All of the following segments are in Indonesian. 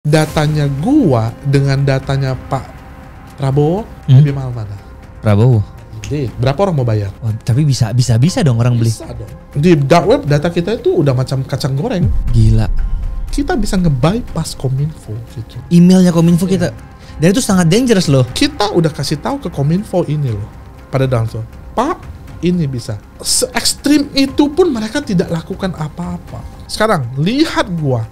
Datanya gua dengan datanya Pak Prabowo lebih mahal mana? Prabowo. Jadi berapa orang mau bayar? Oh, tapi bisa dong orang beli. Bisa dong. Di dark web data kita itu udah macam kacang goreng. Gila. Kita bisa nge-bypass Kominfo gitu. Emailnya Kominfo kita. Dan itu sangat dangerous loh. Kita udah kasih tahu ke Kominfo ini loh. Pada langsung, Pak, ini bisa. Se-ekstrim itu pun mereka tidak lakukan apa-apa. Sekarang lihat gua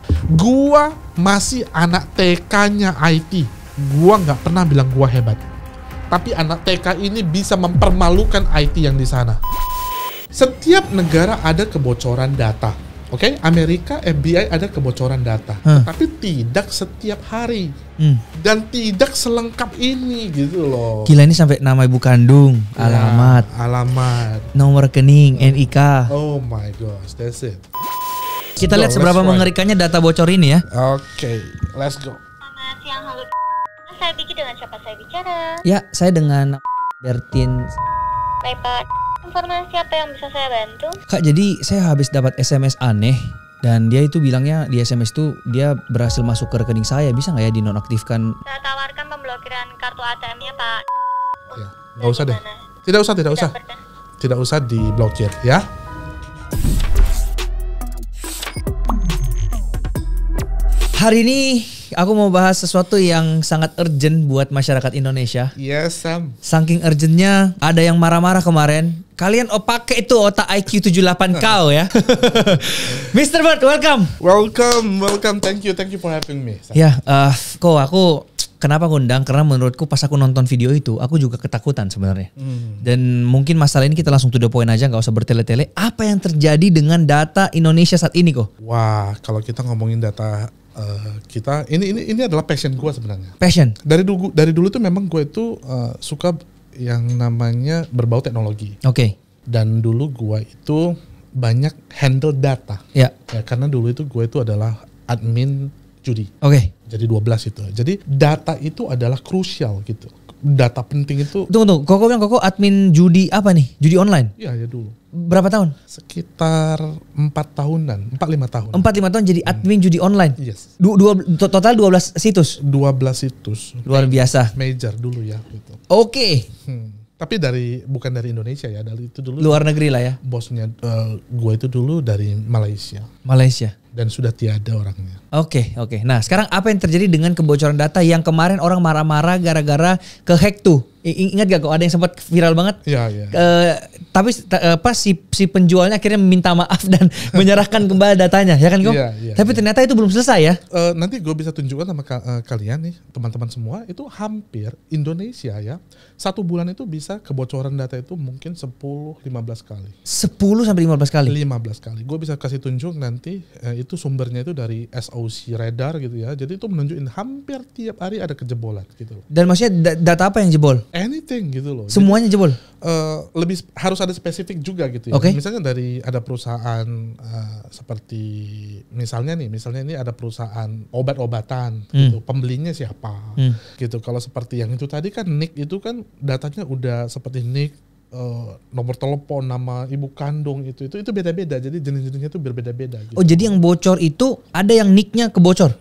masih anak TK-nya IT. Gua nggak pernah bilang gua hebat. Tapi anak TK ini bisa mempermalukan IT yang di sana. Setiap negara ada kebocoran data. Oke, Amerika FBI ada kebocoran data, tapi tidak setiap hari dan tidak selengkap ini gitu loh. Gila, ini sampai nama ibu kandung, alamat, nomor rekening, NIK. Oh my gosh, that's it. Kita lihat seberapa mengerikannya data bocor ini ya. Oke, let's go. Selamat siang, halo. Saya Vicky, dengan siapa saya bicara? Ya, saya dengan Bertin. Baik Pak, informasi apa yang bisa saya bantu? Kak, jadi saya habis dapat SMS aneh. Dan dia itu bilangnya di SMS itu dia berhasil masuk ke rekening saya. Bisa nggak ya dinonaktifkan? Saya tawarkan pemblokiran kartu ATM-nya Pak. Ya, nggak usah deh. Tidak usah. Tidak usah diblokir ya. Hari ini aku mau bahas sesuatu yang sangat urgent buat masyarakat Indonesia. Yes, Sam. Saking urgentnya, ada yang marah-marah kemarin. Kalian pakai itu otak IQ 78 kau ya. Mr. Bird, welcome. Welcome. Thank you for having me. Sam. Ya, aku kenapa ngundang? Karena menurutku pas aku nonton video itu, aku juga ketakutan sebenarnya. Dan mungkin masalah ini kita langsung to the point aja, nggak usah bertele-tele. Apa yang terjadi dengan data Indonesia saat ini kok? Wah, kalau kita ngomongin data kita, ini adalah passion gue sebenarnya. Passion? Dari dulu tuh memang gue itu suka yang namanya berbau teknologi. Oke. Dan dulu gue itu banyak handle data. Ya. Karena dulu itu gue itu adalah admin judi. Oke. Jadi 12 itu. Jadi data itu adalah krusial gitu. Data penting itu. Tunggu. Koko bilang Koko admin judi apa nih? Judi online? Iya, ya dulu. Berapa tahun? Sekitar 4 tahunan, 4-5 tahun. 4-5 tahun jadi admin judi online? Yes. Total 12 situs? 12 situs. Luar biasa. Major dulu ya gitu. Oke. Tapi bukan dari Indonesia ya, dari itu dulu. Luar negeri lah ya? Bosnya gue itu dulu dari Malaysia. Dan sudah tiada orangnya. Oke. Nah, sekarang apa yang terjadi dengan kebocoran data yang kemarin orang marah-marah gara-gara ke-hack tuh? Ingat gak kok ada yang sempat viral banget? Iya. Tapi si penjualnya akhirnya meminta maaf dan menyerahkan kembali datanya, ya kan kok? Iya. Tapi ternyata itu belum selesai ya? Nanti gue bisa tunjukkan sama kalian nih, teman-teman semua, itu hampir Indonesia ya, 1 bulan itu bisa kebocoran data itu mungkin 10-15 kali. 10 sampai 15 kali? 15 kali. Gue bisa kasih tunjuk nanti, itu sumbernya itu dari SOC Radar gitu ya. Jadi itu menunjukin hampir tiap hari ada kejebolan gitu. Dan maksudnya data apa yang jebol? Anything gitu loh. Semuanya jebol? Lebih harus ada spesifik juga gitu ya. Okay. Misalnya dari ada perusahaan seperti misalnya ini ada perusahaan obat-obatan gitu. Pembelinya siapa gitu. Kalau seperti yang itu tadi kan NIK itu kan datanya udah seperti NIK, nomor telepon, nama ibu kandung itu beda-beda. Jadi jenis-jenisnya itu berbeda-beda gitu. Oh, jadi yang bocor itu ada yang nicknya kebocor?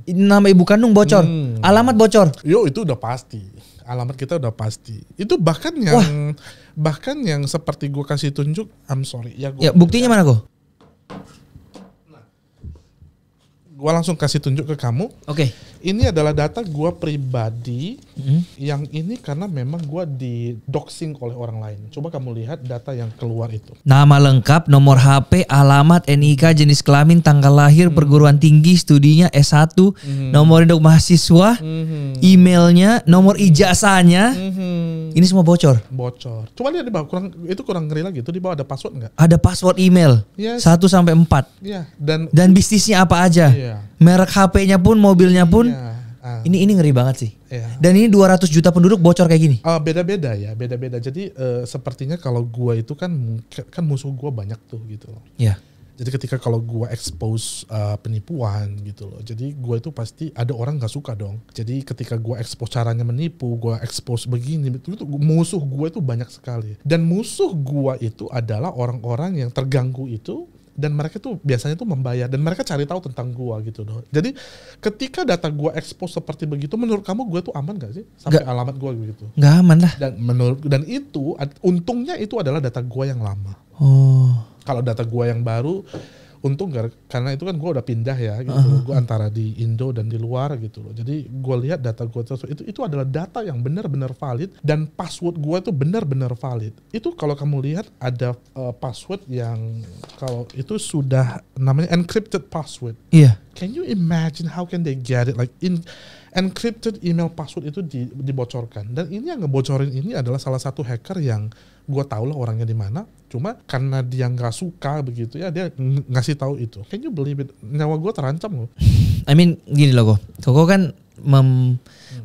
Nama ibu kandung bocor? Alamat bocor? Yo, itu udah pasti. Alamat kita udah pasti. Itu bahkan yang seperti gue kasih tunjuk, I'm sorry. Ya, buktinya mana kok? Gue langsung kasih tunjuk ke kamu. Oke. Ini adalah data gue pribadi. Yang ini karena memang gue di doxing oleh orang lain. Coba kamu lihat data yang keluar itu. Nama lengkap, nomor HP, alamat, NIK, jenis kelamin, tanggal lahir, perguruan tinggi, studinya S1, nomor induk mahasiswa, emailnya, nomor ijazahnya. Ini semua bocor. Coba lihat di bawah, kurang ngeri lagi. Itu di bawah ada password nggak? Ada password email. Yes. 1 sampai 4. Iya. Dan bisnisnya apa aja? Iya. Merek HP-nya pun, mobilnya pun. Iya. Ini ngeri banget sih. Iya. Dan ini 200 juta penduduk bocor kayak gini. Beda-beda ya, beda-beda. Jadi sepertinya kalau gua itu kan musuh gua banyak tuh gitu loh. Iya. Jadi ketika kalau gua expose penipuan gitu loh. Jadi gua itu pasti ada orang nggak suka dong. Jadi ketika gua expose caranya menipu, gua expose begini, itu musuh gua itu banyak sekali. Dan musuh gua itu adalah orang-orang yang terganggu itu dan mereka tuh biasanya tuh membayar dan mereka cari tahu tentang gua gitu loh. Jadi ketika data gua expose seperti begitu, menurut kamu gua tuh aman gak sih sampai alamat gua begitu? Nggak aman lah. Dan itu untungnya itu adalah data gua yang lama. Kalau data gua yang baru, untung karena itu kan gue udah pindah ya gitu loh. Gue antara di Indo dan di luar gitu loh. Jadi gue lihat data gue itu adalah data yang benar-benar valid dan password gue itu benar-benar valid. Itu kalau kamu lihat ada password yang kalau itu sudah namanya encrypted password. Iya. Can you imagine how can they get it like encrypted email password itu dibocorkan, dan ini yang ngebocorin ini adalah salah satu hacker yang gue tahu lah orangnya di mana, cuma karena dia nggak suka begitu ya dia ngasih tahu itu. Can you believe it? Nyawa gue terancam loh. I mean gini loh Koko kan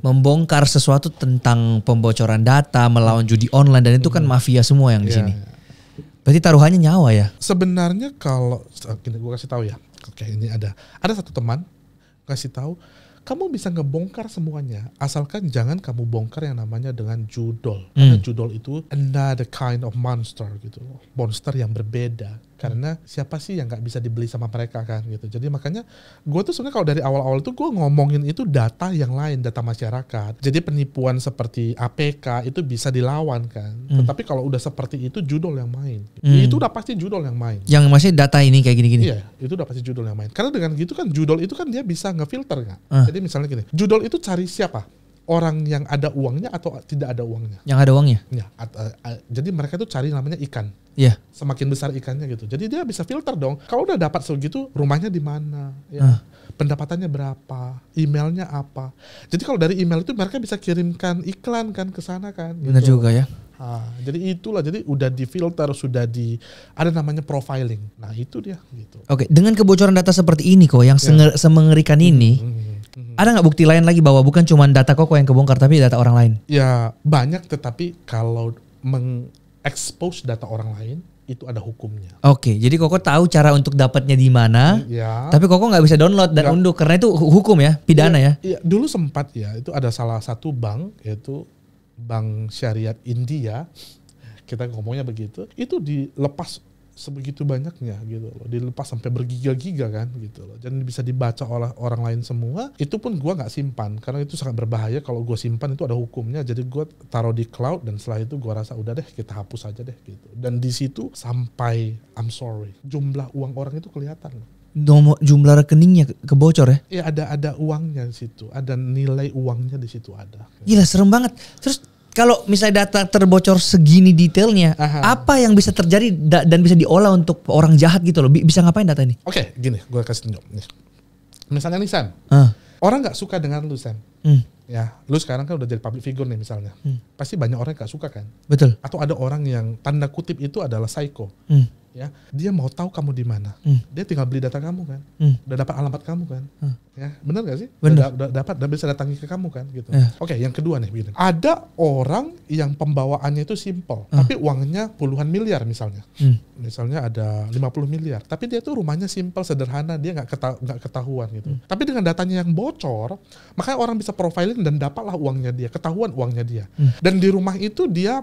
membongkar sesuatu tentang pembocoran data, melawan judi online, dan itu kan mafia semua yang di sini. Berarti taruhannya nyawa ya? Sebenarnya kalau gini gue kasih tahu ya. Oke, ini ada satu teman kasih tahu, kamu bisa ngebongkar semuanya asalkan jangan kamu bongkar yang namanya dengan judol. Karena judol itu another kind of monster gitu, monster yang berbeda. Karena siapa sih yang nggak bisa dibeli sama mereka kan gitu. Jadi makanya gue tuh sebenarnya kalau dari awal-awal itu gue ngomongin itu data yang lain, data masyarakat. Jadi penipuan seperti APK itu bisa dilawan kan. Tetapi kalau udah seperti itu judol yang main. Itu udah pasti judol yang main. Yang masih data ini kayak gini-gini. Iya, itu udah pasti judol yang main. Karena dengan gitu kan judol itu kan dia bisa ngefilter kan. Jadi misalnya gini, judol itu cari siapa? Orang yang ada uangnya atau tidak ada uangnya? Yang ada uangnya? Ya, jadi mereka tuh cari namanya ikan. Iya. Semakin besar ikannya gitu. Jadi dia bisa filter dong. Kalau udah dapat segitu, rumahnya di mana? Ya. Pendapatannya berapa? Emailnya apa? Jadi kalau dari email itu mereka bisa kirimkan iklan kan ke sana kan. Benar gitu. juga ya. Jadi itulah, jadi udah difilter, ada namanya profiling. Nah itu dia gitu. Oke, dengan kebocoran data seperti ini kok yang semengerikan ini, ada nggak bukti lain lagi bahwa bukan cuma data Koko yang kebongkar tapi data orang lain? Ya banyak, tetapi kalau mengekspos data orang lain itu ada hukumnya. Oke, jadi Koko tahu cara untuk dapatnya di mana, tapi Koko nggak bisa download dan unduh karena itu hukum ya, pidana ya. Iya, dulu sempat ya, itu ada salah satu bank, yaitu Bank Syariah India, kita ngomongnya begitu, itu dilepas sebegitu banyaknya gitu loh, dilepas sampai bergiga-giga kan gitu loh, dan bisa dibaca oleh orang lain semua. Itu pun gua nggak simpan karena itu sangat berbahaya. Kalau gua simpan itu ada hukumnya, jadi gua taruh di cloud dan setelah itu gua rasa udah deh kita hapus aja deh gitu. Dan di situ sampai jumlah uang orang itu kelihatan loh. Jumlah rekeningnya kebocor ya? Iya, ada uangnya di situ, ada nilai uangnya di situ ada. Gila, serem banget. Terus kalau misalnya data terbocor segini detailnya, apa yang bisa terjadi dan bisa diolah untuk orang jahat gitu loh? Bisa ngapain data ini? Oke, gini, gue kasih tunjuk nih. Misalnya nih Sam, orang nggak suka dengan lu Sam. Ya, lu sekarang kan udah jadi public figure nih misalnya. Pasti banyak orang yang gak suka kan? Betul. Atau ada orang yang tanda kutip itu adalah psycho. Ya, dia mau tahu kamu di mana. Dia tinggal beli data kamu kan. Udah dapat alamat kamu kan. Ya, benar gak sih? Benar. Udah dapat, udah bisa datangi ke kamu kan gitu. Oke, yang kedua nih begini. Ada orang yang pembawaannya itu simple, tapi uangnya puluhan miliar misalnya. Misalnya ada 50 miliar, tapi dia tuh rumahnya simple, sederhana, dia nggak ketahuan gitu. Tapi dengan datanya yang bocor, makanya orang bisa profiling dan dapatlah uangnya dia, ketahuan uangnya dia. Dan di rumah itu dia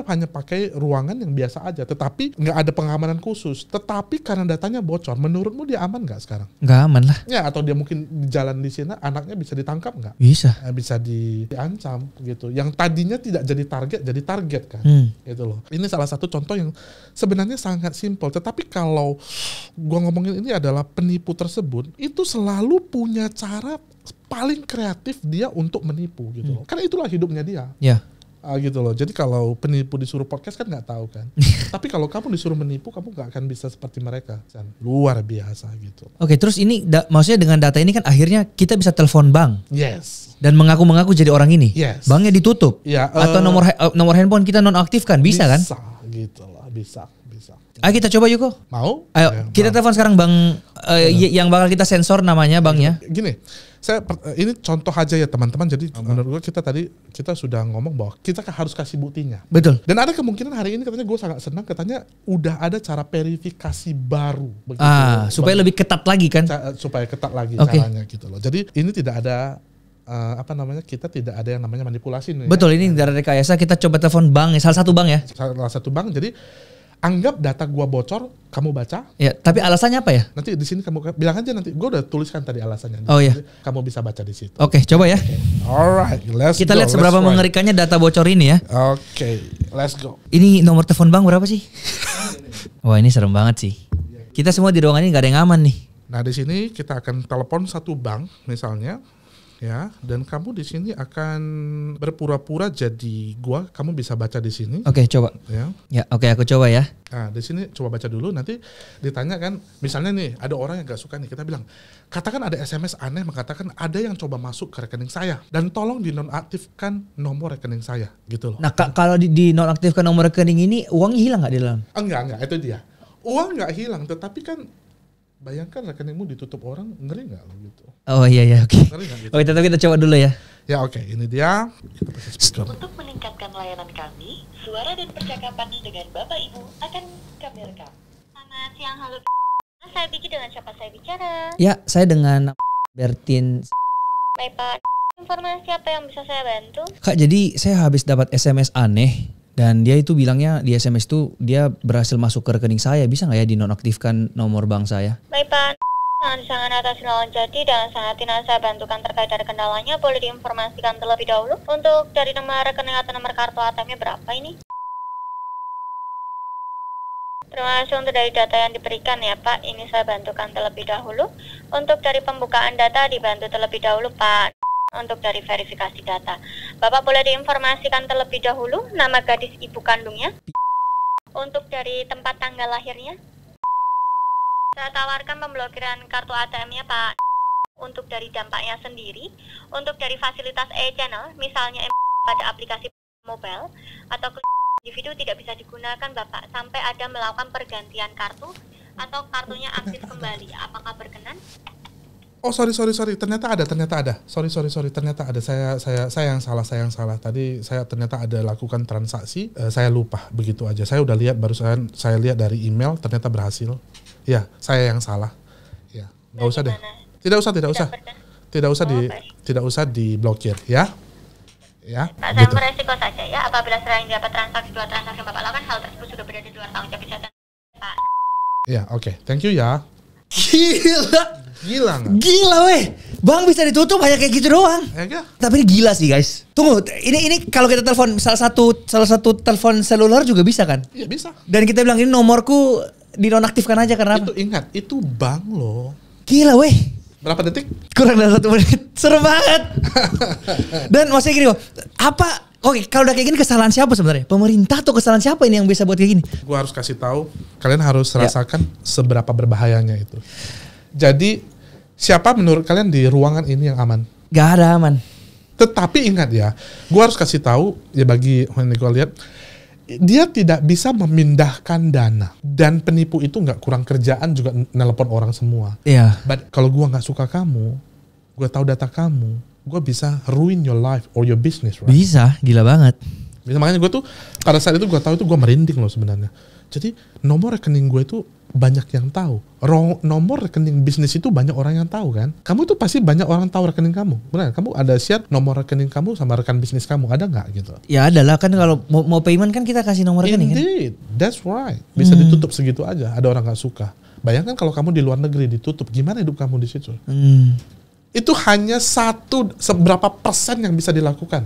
hanya pakai ruangan yang biasa aja, tetapi nggak ada pengamanan khusus. Tetapi karena datanya bocor, menurutmu dia aman nggak sekarang? Nggak aman lah. Ya, atau dia mungkin jalan di sini, anaknya bisa ditangkap nggak? Bisa. Bisa diancam gitu. Yang tadinya tidak jadi target kan, gitu loh. Ini salah satu contoh yang sebenarnya sangat simpel. Tetapi kalau gua ngomongin ini adalah penipu tersebut, itu selalu punya cara paling kreatif dia untuk menipu gitu loh. Karena itulah hidupnya dia. Ya. Gitu loh. Jadi kalau penipu disuruh podcast kan nggak tahu kan. Tapi kalau kamu disuruh menipu, kamu nggak akan bisa seperti mereka. Luar biasa gitu. Oke, terus ini maksudnya dengan data ini kan akhirnya kita bisa telepon bank. Yes. Dan mengaku-mengaku jadi orang ini. Yes. Banknya ditutup. Ya, atau nomor handphone kita nonaktifkan, bisa kan? Bisa gitu loh, bisa. Ayo kita coba Yuko. Mau? Ayo kita telepon sekarang bank yang bakal kita sensor namanya banknya. Gini, ini contoh aja ya teman-teman. Jadi menurut gue kita sudah ngomong bahwa kita harus kasih buktinya. Betul. Dan ada kemungkinan hari ini katanya gue sangat senang, katanya udah ada cara verifikasi baru. Begitu, supaya lebih ketat lagi kan? Supaya ketat lagi caranya gitu loh. Jadi ini tidak ada kita tidak ada yang namanya manipulasi nih. Betul, ini dari rekayasa. Kita coba telepon bank, salah satu bank ya. Salah satu bank. Jadi Anggap data gua bocor, kamu baca. Ya, tapi alasannya apa ya? Nanti di sini kamu bilang aja nanti. Gua udah tuliskan tadi alasannya. Oh iya. Kamu bisa baca di situ. Oke, coba ya. Alright, let's Kita go. lihat seberapa Let's try. mengerikannya data bocor ini ya. Oke, let's go. Ini nomor telepon bank berapa sih? Wah, ini serem banget sih. Kita semua di ruangan ini nggak ada yang aman nih. Nah, di sini kita akan telepon satu bank misalnya, ya, dan kamu di sini akan berpura-pura jadi gua. Kamu bisa baca di sini, Oke, coba. ya. Ya, oke aku coba ya. Nah, di sini coba baca dulu. Nanti ditanya kan, misalnya nih ada orang yang gak suka nih. Kita bilang, katakan ada SMS aneh mengatakan ada yang coba masuk ke rekening saya dan tolong dinonaktifkan nomor rekening saya, gitu loh. Nah, kalau di nonaktifkan nomor rekening ini uangnya hilang nggak di dalam? Enggak, itu dia. Uang nggak hilang, tetapi kan bayangkan rekeningmu ditutup orang, ngeri nggak lo gitu? Oh iya, oke. Ngeri nggak gitu? Oke, tapi kita coba dulu ya. Ya oke, ini dia. Kita pakai speaker. Untuk meningkatkan layanan kami, suara dan percakapan dengan Bapak Ibu akan kami rekam. Selamat siang, halo. Saya Vicky, dengan siapa saya bicara? Ya, saya dengan Bertin. Baik Pak, informasi apa yang bisa saya bantu? Kak, jadi saya habis dapat SMS aneh dan dia itu bilangnya di SMS itu dia berhasil masuk ke rekening saya. Bisa nggak ya dinonaktifkan nomor bank saya? Baik Pak, sangat atas kendala jadi dan sangat tidak saya bantukan terkait dari kendalanya. Boleh diinformasikan terlebih dahulu untuk dari nomor rekening atau nomor kartu ATM-nya berapa ini? Terima kasih untuk dari data yang diberikan ya Pak. Ini saya bantukan terlebih dahulu. Untuk dari pembukaan data dibantu terlebih dahulu Pak. Untuk dari verifikasi data, Bapak boleh diinformasikan terlebih dahulu nama gadis ibu kandungnya. Untuk dari tempat tanggal lahirnya, saya tawarkan pemblokiran kartu ATM-nya Pak. Untuk dari dampaknya sendiri, untuk dari fasilitas e-channel, misalnya pada aplikasi mobile atau individu tidak bisa digunakan Bapak sampai ada melakukan pergantian kartu atau kartunya aktif kembali. Apakah berkenan? Oh sorry. Ternyata ada. Sorry. Ternyata ada. Saya yang salah. Tadi saya ternyata ada lakukan transaksi. Saya lupa begitu aja. Saya udah lihat barusan. Saya lihat dari email. Ternyata berhasil. Ya, saya yang salah. Ya, nggak usah deh. Tidak usah. Tidak usah diblokir. Ya. Ya. Pak, saya Gitu. beresiko saja ya. Apabila sering dapat transaksi dua transaksi yang Bapak lakukan, hal tersebut sudah berada di luar tanggung jawab kesehatan Pak. Ya, oke. Thank you ya. Gila nggak? Gila weh. Bang bisa ditutup hanya kayak gitu doang. Ya nggak? Tapi ini gila sih guys. Tunggu, ini kalau kita telepon salah satu telepon seluler juga bisa kan? Iya bisa. Dan kita bilang ini nomorku dinonaktifkan aja karena Itu ingat, itu bank loh. gila weh. Berapa detik? Kurang dari 1 menit. Serem banget. Dan maksudnya gini, oke, kalau udah kayak gini kesalahan siapa sebenarnya? Pemerintah atau kesalahan siapa ini yang bisa buat kayak gini? Gua harus kasih tahu, kalian harus Ya. rasakan seberapa berbahayanya itu. Jadi, siapa menurut kalian di ruangan ini yang aman? Gak ada aman. Tetapi ingat ya, gua harus kasih tahu ya bagi yang gua lihat, dia tidak bisa memindahkan dana dan penipu itu nggak kurang kerjaan juga nelpon orang semua. Iya. But kalau gua nggak suka kamu, gua tahu data kamu, gua bisa ruin your life or your business, right? Bisa, gila banget. Makanya gue tuh pada saat itu gue tahu itu gue merinding loh sebenarnya. Jadi nomor rekening gue itu banyak yang tahu. Nomor rekening bisnis itu banyak orang yang tahu kan. Kamu tuh pasti banyak orang tahu rekening kamu. Benar? Kamu ada share nomor rekening kamu sama rekan bisnis kamu, ada nggak gitu? Ya adalah kan kalau mau payment kan kita kasih nomor rekening kan. Indeed, that's right. Bisa ditutup segitu aja. Ada orang nggak suka. Bayangkan kalau kamu di luar negeri ditutup, gimana hidup kamu di situ? Itu hanya seberapa persen yang bisa dilakukan.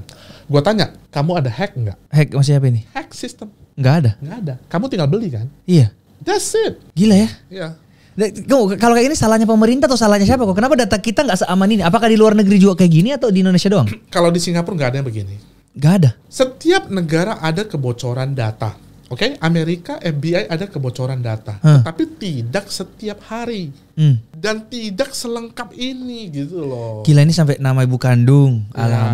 Gue tanya, kamu ada hack nggak? Hack maksudnya apa ini? Hack system. Nggak ada. Nggak ada. Kamu tinggal beli kan? Iya. That's it. Gila ya. Iya. Kalau kayak ini salahnya pemerintah atau salahnya siapa kok? Kenapa data kita nggak seaman ini? Apakah di luar negeri juga kayak gini atau di Indonesia doang? Kalau di Singapura nggak ada yang begini. Nggak ada. Setiap negara ada kebocoran data. Oke, Amerika FBI ada kebocoran data, tapi tidak setiap hari dan tidak selengkap ini gitu loh. Gila ini sampai nama ibu kandung, Ya,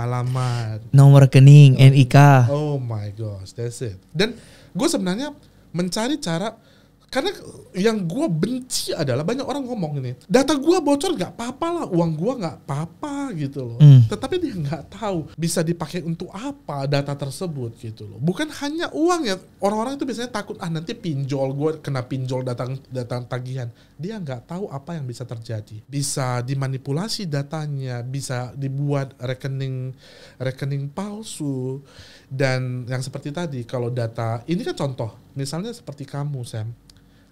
alamat, nomor rekening, NIK. Oh my gosh, that's it. Dan gue sebenarnya mencari cara Karena yang gue benci adalah banyak orang ngomong ini, data gue bocor nggak apa-apa lah, uang gue nggak apa-apa gitu loh. Tetapi dia nggak tahu bisa dipakai untuk apa data tersebut gitu loh. Bukan hanya uang ya, orang-orang itu biasanya takut nanti pinjol, gue kena pinjol datang tagihan. Dia nggak tahu apa yang bisa terjadi. Bisa dimanipulasi datanya, bisa dibuat rekening palsu. Dan yang seperti tadi, kalau data, ini kan contoh, misalnya seperti kamu Sam,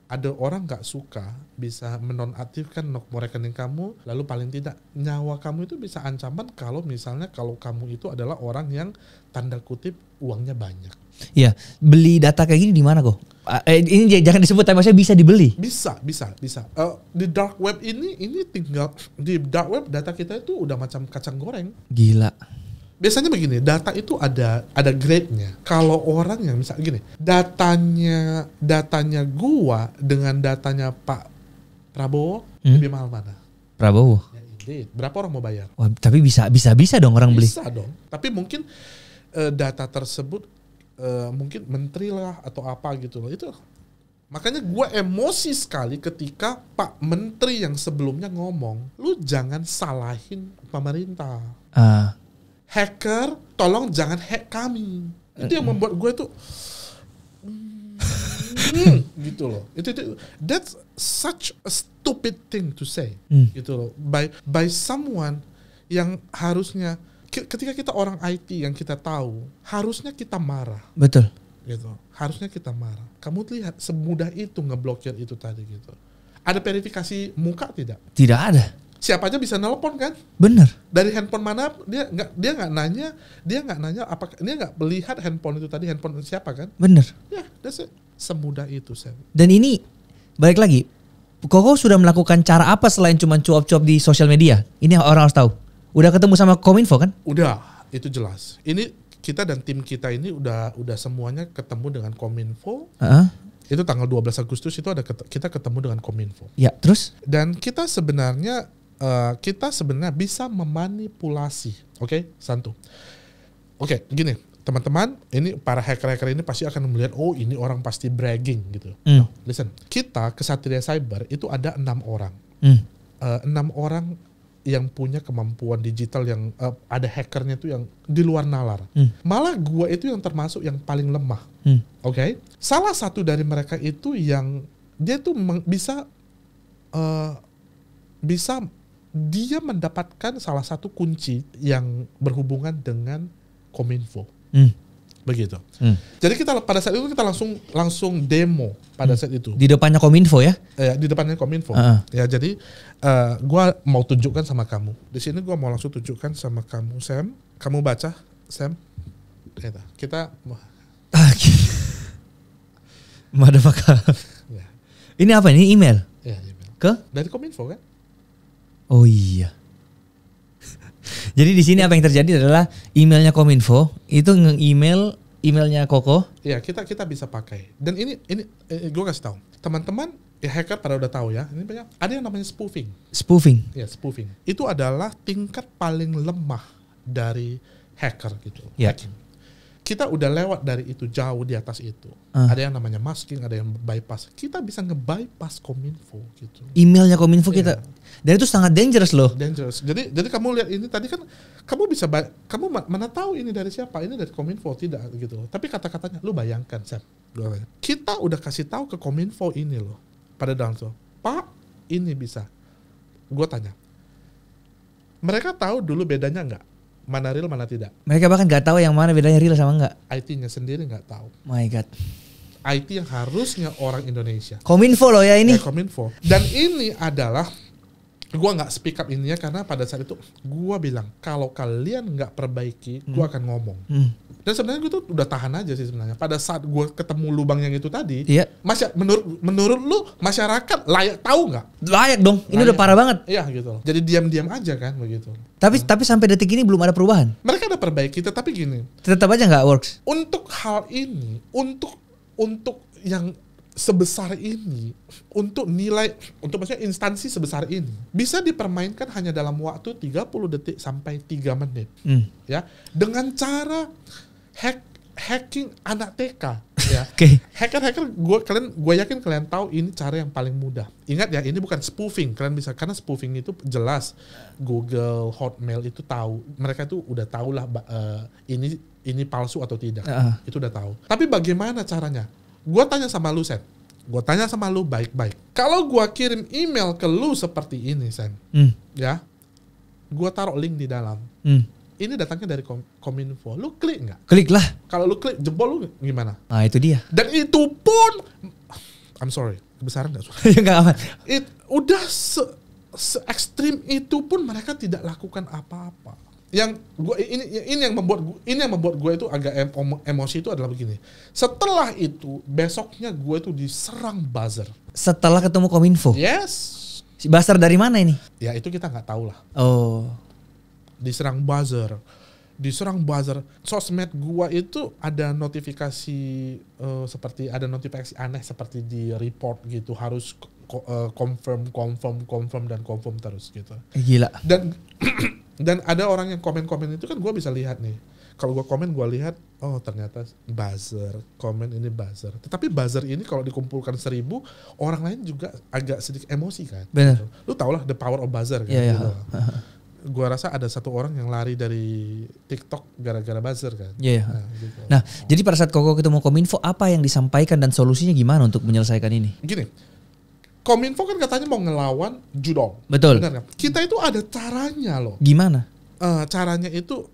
ada orang nggak suka bisa menonaktifkan nomor rekening kamu, lalu paling tidak nyawa kamu itu bisa ancaman kalau misalnya kalau kamu itu adalah orang yang tanda kutip uangnya banyak. Iya, beli data kayak gini di mana kok? Ini jangan disebut, tapi maksudnya bisa dibeli. Bisa. Di dark web ini tinggal di dark web data kita itu udah macam kacang goreng. Gila. Biasanya begini, data itu ada grade-nya. Kalau orang yang misal gini, datanya gua dengan datanya Pak Prabowo lebih mahal mana? Prabowo. Ya, indeed. Berapa orang mau bayar? Wah, tapi bisa dong orang beli. Bisa dong. Tapi mungkin data tersebut mungkin menteri lah atau apa gitu loh. Itu makanya gua emosi sekali ketika Pak Menteri yang sebelumnya ngomong, lu jangan salahin pemerintah. Hacker, tolong jangan hack kami. Itu yang membuat gue tuh gitu loh. Itu that's such a stupid thing to say. Gitu loh. By someone yang harusnya ketika kita orang IT yang kita tahu, harusnya kita marah. Betul. Gitu. Harusnya kita marah. Kamu lihat semudah itu ngeblokir itu tadi gitu. Ada verifikasi muka tidak? Tidak ada. Siapa aja bisa nelpon kan? Bener. Dari handphone mana dia nggak nanya apa, dia nggak melihat handphone itu tadi handphone siapa kan? Bener. Ya, that's it. Semudah itu Sam. Dan ini balik lagi, Koko sudah melakukan cara apa selain cuma cuap-cuap di sosial media? Ini orang harus tahu. Udah ketemu sama Kominfo kan? Udah, itu jelas. Ini kita dan tim kita ini udah semuanya ketemu dengan Kominfo. Itu tanggal 12 Agustus itu kita ketemu dengan Kominfo. Ya, terus? Dan kita sebenarnya bisa memanipulasi, oke, Santu. Oke, gini, teman-teman, ini para hacker-hacker ini pasti akan melihat, oh ini orang pasti bragging gitu. No, listen, kita Kesatria Cyber itu ada 6 orang, 6 orang yang punya kemampuan digital yang ada hackernya itu yang di luar nalar. Malah gua itu yang termasuk yang paling lemah, oke. Salah satu dari mereka itu yang dia tuh bisa dia mendapatkan salah satu kunci yang berhubungan dengan Kominfo. Begitu. Jadi kita pada saat itu kita langsung demo pada saat itu. Di depannya Kominfo ya? Di depannya Kominfo. Ya, jadi gua mau tunjukkan sama kamu. Di sini gua mau langsung tunjukkan sama kamu, Sam. Kamu baca, Sam. Kita Motherfucker. Ya. Ini apa? Ini email? Ya, email. Ke? Dari Kominfo kan? Oh iya. Jadi di sini apa yang terjadi adalah emailnya Kominfo itu emailnya Koko. Iya, kita bisa pakai. Dan ini gue kasih tahu teman-teman, ya hacker pada udah tahu ya. Ini banyak. Ada yang namanya spoofing. Spoofing. Ya, spoofing. Itu adalah tingkat paling lemah dari hacker gitu. Ya. Hacking. Kita udah lewat dari itu, jauh di atas itu. Ada yang namanya masking, ada yang bypass. Kita bisa nge-bypass Kominfo gitu. Emailnya Kominfo kita. Dan itu sangat dangerous loh. Dangerous. Jadi kamu lihat ini tadi kan kamu bisa kamu mana tahu ini dari siapa? Ini dari Kominfo tidak gitu. Tapi kata-katanya lu bayangkan, Sam. Kita udah kasih tahu ke Kominfo ini loh. Pada Danso, Pak, ini bisa. Gue tanya. Mereka tahu dulu bedanya enggak? Mana real, mana tidak. Mereka bahkan gak tahu yang mana bedanya real sama enggak. IT-nya sendiri gak tahu. My God. IT yang harusnya orang Indonesia. Kominfo loh ya ini. Kominfo. Dan ini adalah, gua gak speak up ini ya, karena pada saat itu gua bilang, kalau kalian gak perbaiki, gua akan ngomong. Dan sebenarnya gue tuh udah tahan aja sih sebenarnya. Pada saat gue ketemu lubang yang itu tadi, menurut lu masyarakat layak tahu nggak? Layak dong. Ini udah parah banget. Iya gitu. Jadi diam-diam aja kan begitu. Tapi sampai detik ini belum ada perubahan. Mereka ada perbaiki, tetapi gini. Tetap aja nggak works. Untuk hal ini, untuk yang sebesar ini, untuk nilai, untuk maksudnya instansi sebesar ini, bisa dipermainkan hanya dalam waktu 30 detik sampai 3 menit. Ya, dengan cara hack hacking anak TK ya. Oke. Hacker gue yakin kalian tahu ini cara yang paling mudah. Ingat ya, ini bukan spoofing. Kalian bisa, karena spoofing itu jelas Google, Hotmail itu tahu. Mereka itu udah tahu lah ini palsu atau tidak. Itu udah tahu. Tapi bagaimana caranya? Gue tanya sama lu, Sen. Gue tanya sama lu baik-baik. Kalau gue kirim email ke lu seperti ini, Sen, ya, gue taruh link di dalam. Ini datangnya dari Kominfo. Lu klik nggak? Klik lah. Kalau lu klik, jebol lu gimana? Nah itu dia. Dan itu pun, I'm sorry, kebesaran nggak suara? Nggak aman. Udah se-ekstrim itu pun mereka tidak lakukan apa-apa. Yang gua ini yang membuat gue itu agak emosi itu adalah begini. Setelah itu besoknya gue itu diserang buzzer. Setelah ketemu Kominfo. Yes. Si buzzer dari mana ini? Ya itu kita nggak tahu lah. Oh. Diserang buzzer. Sosmed gua itu ada notifikasi seperti ada notifikasi aneh seperti di report gitu, harus confirm terus gitu. Gila. Dan ada orang yang komen itu kan gua bisa lihat nih. Kalau gua komen gua lihat, oh ternyata buzzer, komen ini buzzer. Tetapi buzzer ini kalau dikumpulkan 1000, orang lain juga agak sedikit emosi kan. Benar. Gitu. Lu tau lah the power of buzzer kan. Yeah, gitu. Gua rasa ada satu orang yang lari dari TikTok gara-gara buzzer kan. Iya. Yeah. Gitu. Nah, jadi pada saat Koko ketemu Kominfo, apa yang disampaikan dan solusinya gimana untuk menyelesaikan ini? Gini, Kominfo kan katanya mau ngelawan Judong. Betul. Benar kan? Kita itu ada caranya loh. Gimana? Caranya itu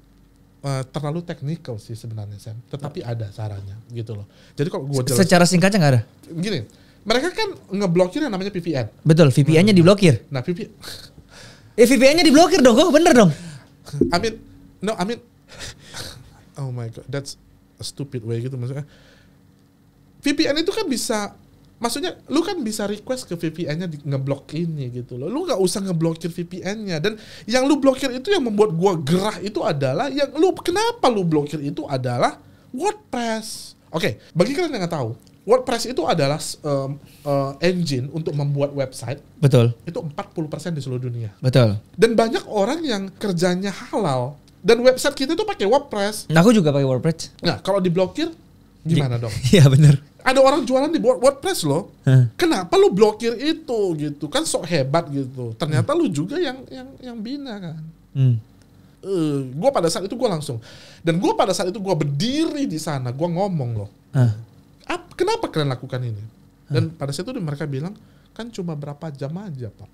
terlalu teknikal sih sebenarnya, Sam. Tetapi ada caranya gitu loh. Jadi kalau gua jelas, secara singkatnya nggak ada? Gini, mereka kan ngeblokir yang namanya VPN. Betul, VPN-nya diblokir. Nah, VPN-nya diblokir dong, kok bener dong? I mean, oh my god, that's a stupid way gitu maksudnya. VPN itu kan bisa, maksudnya lu kan bisa request ke VPN-nya ngeblok ini gitu loh. Lu nggak usah ngeblokir VPN-nya. Dan yang lu blokir itu yang membuat gua gerah itu adalah kenapa lu blokir itu adalah WordPress. Oke, bagi kalian yang nggak tahu, WordPress itu adalah engine untuk membuat website. Betul. Itu 40% di seluruh dunia. Betul. Dan banyak orang yang kerjanya halal. Dan website kita itu pakai WordPress. Nah, aku juga pakai WordPress. Nah, kalau diblokir, gimana dong? Iya bener. Ada orang jualan di WordPress loh. Kenapa lu blokir itu gitu? Kan sok hebat gitu. Ternyata lu juga yang bina kan. Gue pada saat itu gue langsung. Dan gue pada saat itu gue berdiri di sana. Gue ngomong loh. Kenapa kalian lakukan ini? Dan pada saat itu mereka bilang, kan cuma berapa jam aja Pak.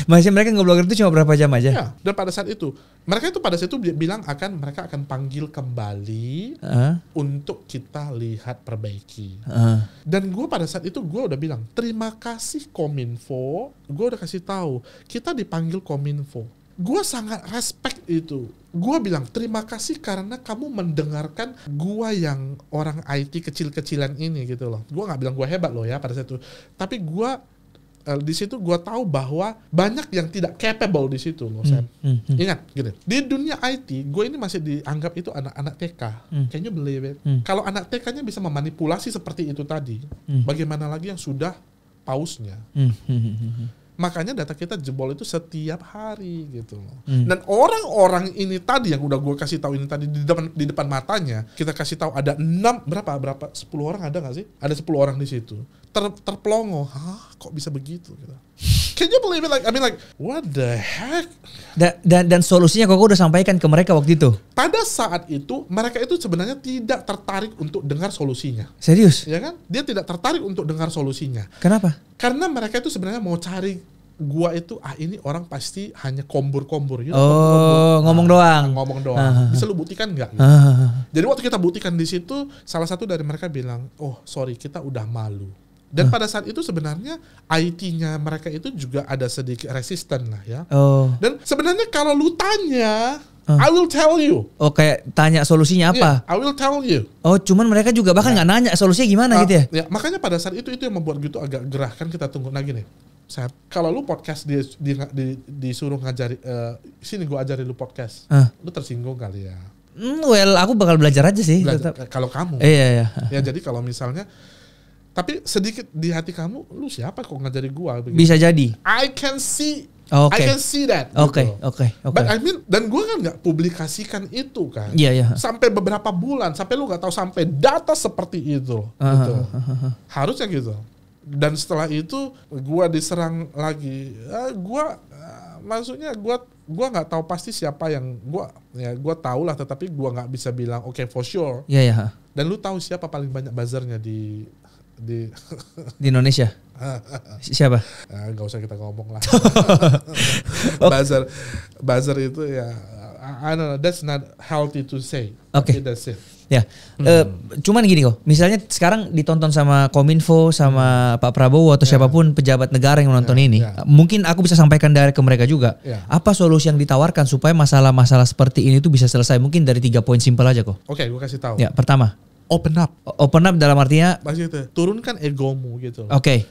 Masih mereka ngeblokir itu cuma berapa jam aja? Ya, dan pada saat itu mereka bilang mereka akan panggil kembali untuk kita lihat perbaiki. Dan gue pada saat itu gue udah bilang, terima kasih Kominfo. Gue udah kasih tahu kita dipanggil Kominfo. Gue sangat respect itu. Gue bilang terima kasih karena kamu mendengarkan gue yang orang IT kecil-kecilan ini gitu loh. Gue nggak bilang gue hebat loh ya pada saat itu. Tapi gue di situ gue tahu bahwa banyak yang tidak capable di situ loh, Sam. Ingat gitu. Di dunia IT, gue ini masih dianggap itu anak-anak TK. Kayaknya believe it. Kalau anak TK-nya bisa memanipulasi seperti itu tadi, bagaimana lagi yang sudah pausnya? Makanya data kita jebol itu setiap hari gitu loh. Dan orang-orang ini tadi yang udah gue kasih tahu ini tadi di depan matanya, kita kasih tahu ada 10 orang ada nggak sih? Ada 10 orang di situ. Terpelongo. Hah, kok bisa begitu gitu. Can you believe it? Like what the heck? Dan solusinya Koko udah sampaikan ke mereka waktu itu. Pada saat itu mereka itu sebenarnya tidak tertarik untuk dengar solusinya. Serius? Ya kan? Dia tidak tertarik untuk dengar solusinya. Kenapa? Karena mereka itu sebenarnya mau cari gua itu ini orang pasti hanya kombur-kombur gitu. Ngomong doang. Ngomong doang. Bisa lu buktikan enggak? Gitu. Jadi waktu kita buktikan di situ, salah satu dari mereka bilang, "Oh, sorry, kita udah malu." Dan pada saat itu sebenarnya IT-nya mereka itu juga ada sedikit resisten lah ya. Dan sebenarnya kalau lu tanya, I will tell you. Oh, kayak tanya solusinya apa? Yeah, I will tell you. Oh, cuman mereka juga bahkan nggak nanya solusinya gimana gitu ya? Ya, makanya pada saat itu yang membuat gitu agak gerah kan kita tunggu lagi nih. Kalau lu podcast disuruh ngajari, sini gua ajarin lu podcast, lu tersinggung kali ya? Well, aku bakal belajar aja sih. Kalau kamu. Iya. Ya jadi kalau misalnya, tapi sedikit di hati kamu, lu siapa kok ngajari gua? Begitu. Bisa jadi. I can see Oke. I can see that. Oke. But I mean, dan gue kan nggak publikasikan itu kan. Iya. Sampai beberapa bulan, sampai lu nggak tahu sampai data seperti itu. Gitu. Harusnya gitu. Dan setelah itu gue diserang lagi. Maksudnya gue nggak tahu pasti siapa yang gue tahu lah, tetapi gue nggak bisa bilang oke, for sure. Iya. Dan lu tahu siapa paling banyak buzzernya di di Indonesia? Siapa? Nggak usah kita ngomong lah. Buzzer itu ya, I don't know, that's not healthy to say. Oke. That's it. Ya, cuman gini kok. Misalnya sekarang ditonton sama Kominfo, sama Pak Prabowo atau siapapun pejabat negara yang menonton ini, mungkin aku bisa sampaikan direct ke mereka juga. Apa solusi yang ditawarkan supaya masalah-masalah seperti ini tuh bisa selesai? Mungkin dari 3 poin simpel aja kok. Oke, gue kasih tahu. Ya, pertama, open up. Open up dalam artinya maksudnya turunkan egomu gitu. Oke.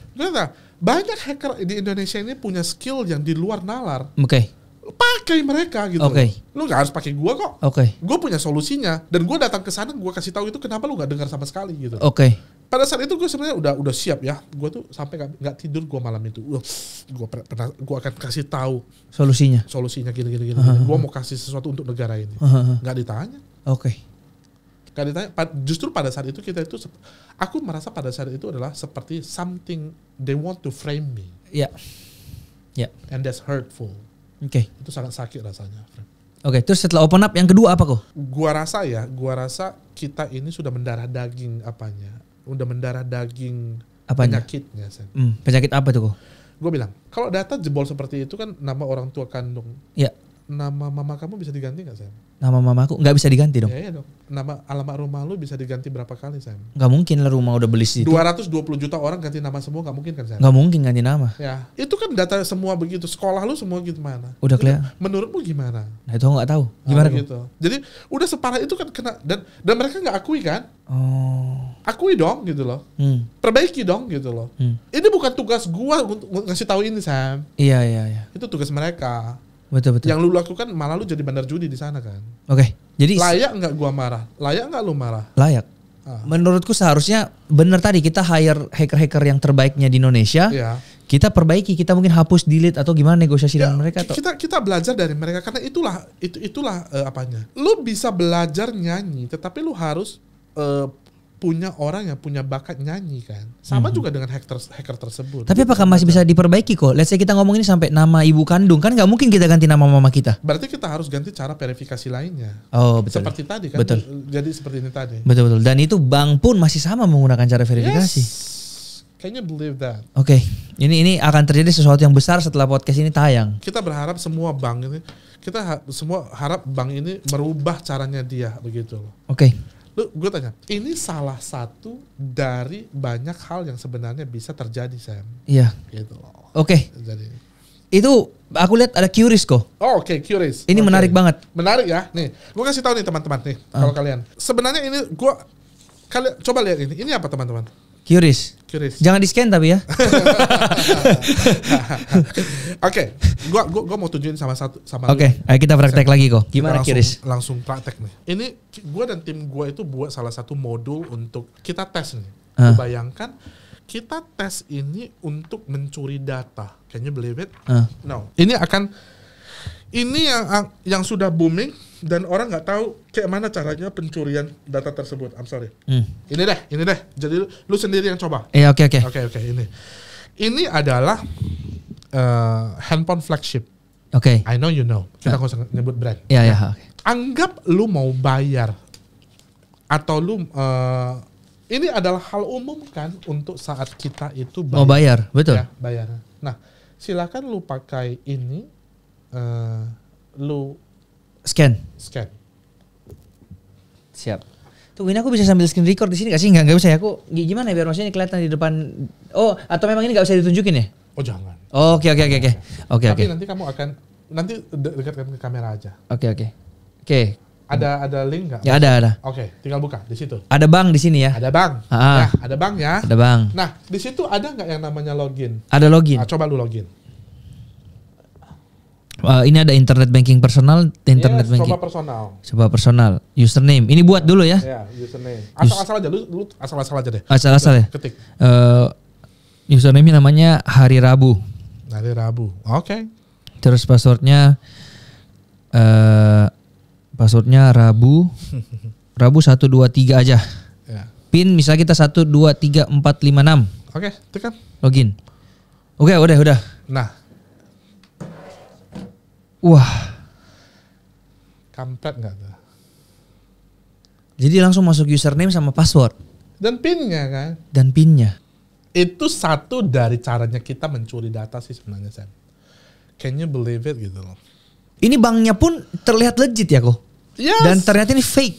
Banyak hacker di Indonesia ini punya skill yang di luar nalar. Oke. Pakai mereka gitu. Oke. Lu nggak harus pakai gua kok. Oke. Gue punya solusinya dan gue datang ke sana, gue kasih tahu itu kenapa lu nggak dengar sama sekali gitu. Oke. Pada saat itu gue sebenarnya udah siap ya. Gue tuh sampai nggak tidur gue malam itu. Gue akan kasih tahu solusinya gini. Gue mau kasih sesuatu untuk negara ini. Nggak ditanya. Oke. Nggak ditanya. Justru pada saat itu aku merasa pada saat itu adalah seperti something they want to frame me. Ya. And that's hurtful. Oke. Itu sangat sakit rasanya. Oke, terus setelah open up yang kedua apa kok? Gua rasa kita ini sudah mendarah daging penyakitnya. Penyakit apa tuh kok? Gue bilang, kalau data jebol seperti itu kan nama orang tua kandung. Iya. Nama mama kamu bisa diganti nggak, Sam? Nama mamaku nggak bisa diganti dong? Iya dong. Nama alamat rumah lu bisa diganti berapa kali, Sam? Nggak mungkin lah, rumah udah beli situ. 220 juta orang ganti nama semua, nggak mungkin kan, Sam? Nggak mungkin ganti nama. Ya, itu kan data semua begitu. Sekolah lu semua gimana? Udah kelihatan. Menurutmu gimana? Nah itu nggak tahu. Gimana gitu. Jadi udah separah itu kan kena dan mereka nggak akui kan? Oh. Akui dong gitu loh. Perbaiki dong gitu loh. Ini bukan tugas gua untuk ngasih tahu ini, Sam. Iya. Itu tugas mereka. Betul. Yang lu lakukan malah lu jadi bandar judi di sana kan. Oke. Jadi layak nggak gua marah? Layak nggak lu marah? Layak. Menurutku seharusnya benar tadi kita hire hacker-hacker yang terbaiknya di Indonesia. Iya. Kita perbaiki, kita mungkin hapus, delete atau gimana negosiasi dengan mereka atau kita belajar dari mereka karena itulah apanya. Lu bisa belajar nyanyi, tetapi lu harus punya orang yang punya bakat nyanyi kan. Sama juga dengan hacker tersebut. Tapi apakah masih bisa diperbaiki kok? Let's say kita ngomong ini sampai nama ibu kandung, kan nggak mungkin kita ganti nama mama kita. Berarti kita harus ganti cara verifikasi lainnya. Oh betul. Seperti tadi kan. Betul. Jadi seperti ini tadi. Betul. Dan itu bank pun masih sama menggunakan cara verifikasi. Yes. Can you believe that? Oke. Ini akan terjadi sesuatu yang besar setelah podcast ini tayang. Kita berharap semua bank ini, semua harap bank ini merubah caranya dia begitu loh. Oke. Gue tanya, ini salah satu dari banyak hal yang sebenarnya bisa terjadi, Sam. Iya. Gitu. Oke. Jadi. Itu aku lihat ada Qris kok. Oh, oke, Qris. Ini menarik banget. Menarik ya. Nih, gue kasih tahu nih teman-teman nih, kalau kalian. Sebenarnya ini kalian coba lihat ini. Ini apa teman-teman? Qris. Jangan di scan tapi ya. Oke, gua mau tunjukin sama Oke, ayo kita praktek lagi kok. Gimana Qris? Langsung praktek nih. Ini gua dan tim gua itu buat salah satu modul untuk kita tes nih. Bayangkan kita tes ini untuk mencuri data. Can you believe it? No. Ini yang sudah booming dan orang nggak tahu kayak mana caranya pencurian data tersebut. I'm sorry. Ini deh. Jadi lu sendiri yang coba. Iya, oke. Oke, ini adalah handphone flagship. Oke. I know you know. Kita nggak usah nyebut brand. Iya. Anggap lu mau bayar atau lu ini adalah hal umum kan untuk saat kita itu bayar. Mau bayar, betul. Ya, bayar. Nah, silakan lu pakai ini. Lu scan. Siap. Tunggu, ini aku bisa sambil screen record di sini gak sih? Nggak bisa ya. Aku gimana ya biar maksudnya kelihatan di depan. Oh, atau memang ini nggak usah ditunjukin ya? Oh, jangan. Oke. Tapi nanti kamu akan dekatkan ke kamera aja. Oke. Ada link nggak? Ya ada. Oke, tinggal buka di situ. Ada bank di sini ya? Ada bank. Ya, ada bank ya. Ada bank. Nah, di situ ada nggak yang namanya login? Ada login. Nah, coba lu login. Ini ada internet banking personal, internet banking. Coba personal. Username. Ini buat dulu ya. Ya, username. Asal-asal aja, lu asal-asal aja deh. Asal-asal ya. Ketik. Username namanya Hari Rabu. Hari Rabu. Oke. Terus passwordnya Rabu 123 aja. Ya. Pin misalnya kita 123456. Oke, tekan. Login. Oke, udah. Nah, Wah, kampret nggak tuh? jadi langsung masuk username sama password Dan pinnya kan? dan pinnya. Itu satu dari caranya kita mencuri data sih sebenarnya, Sam. Can you believe it gitu loh? Ini banknya pun terlihat legit ya kok. Yes. Dan ternyata ini fake.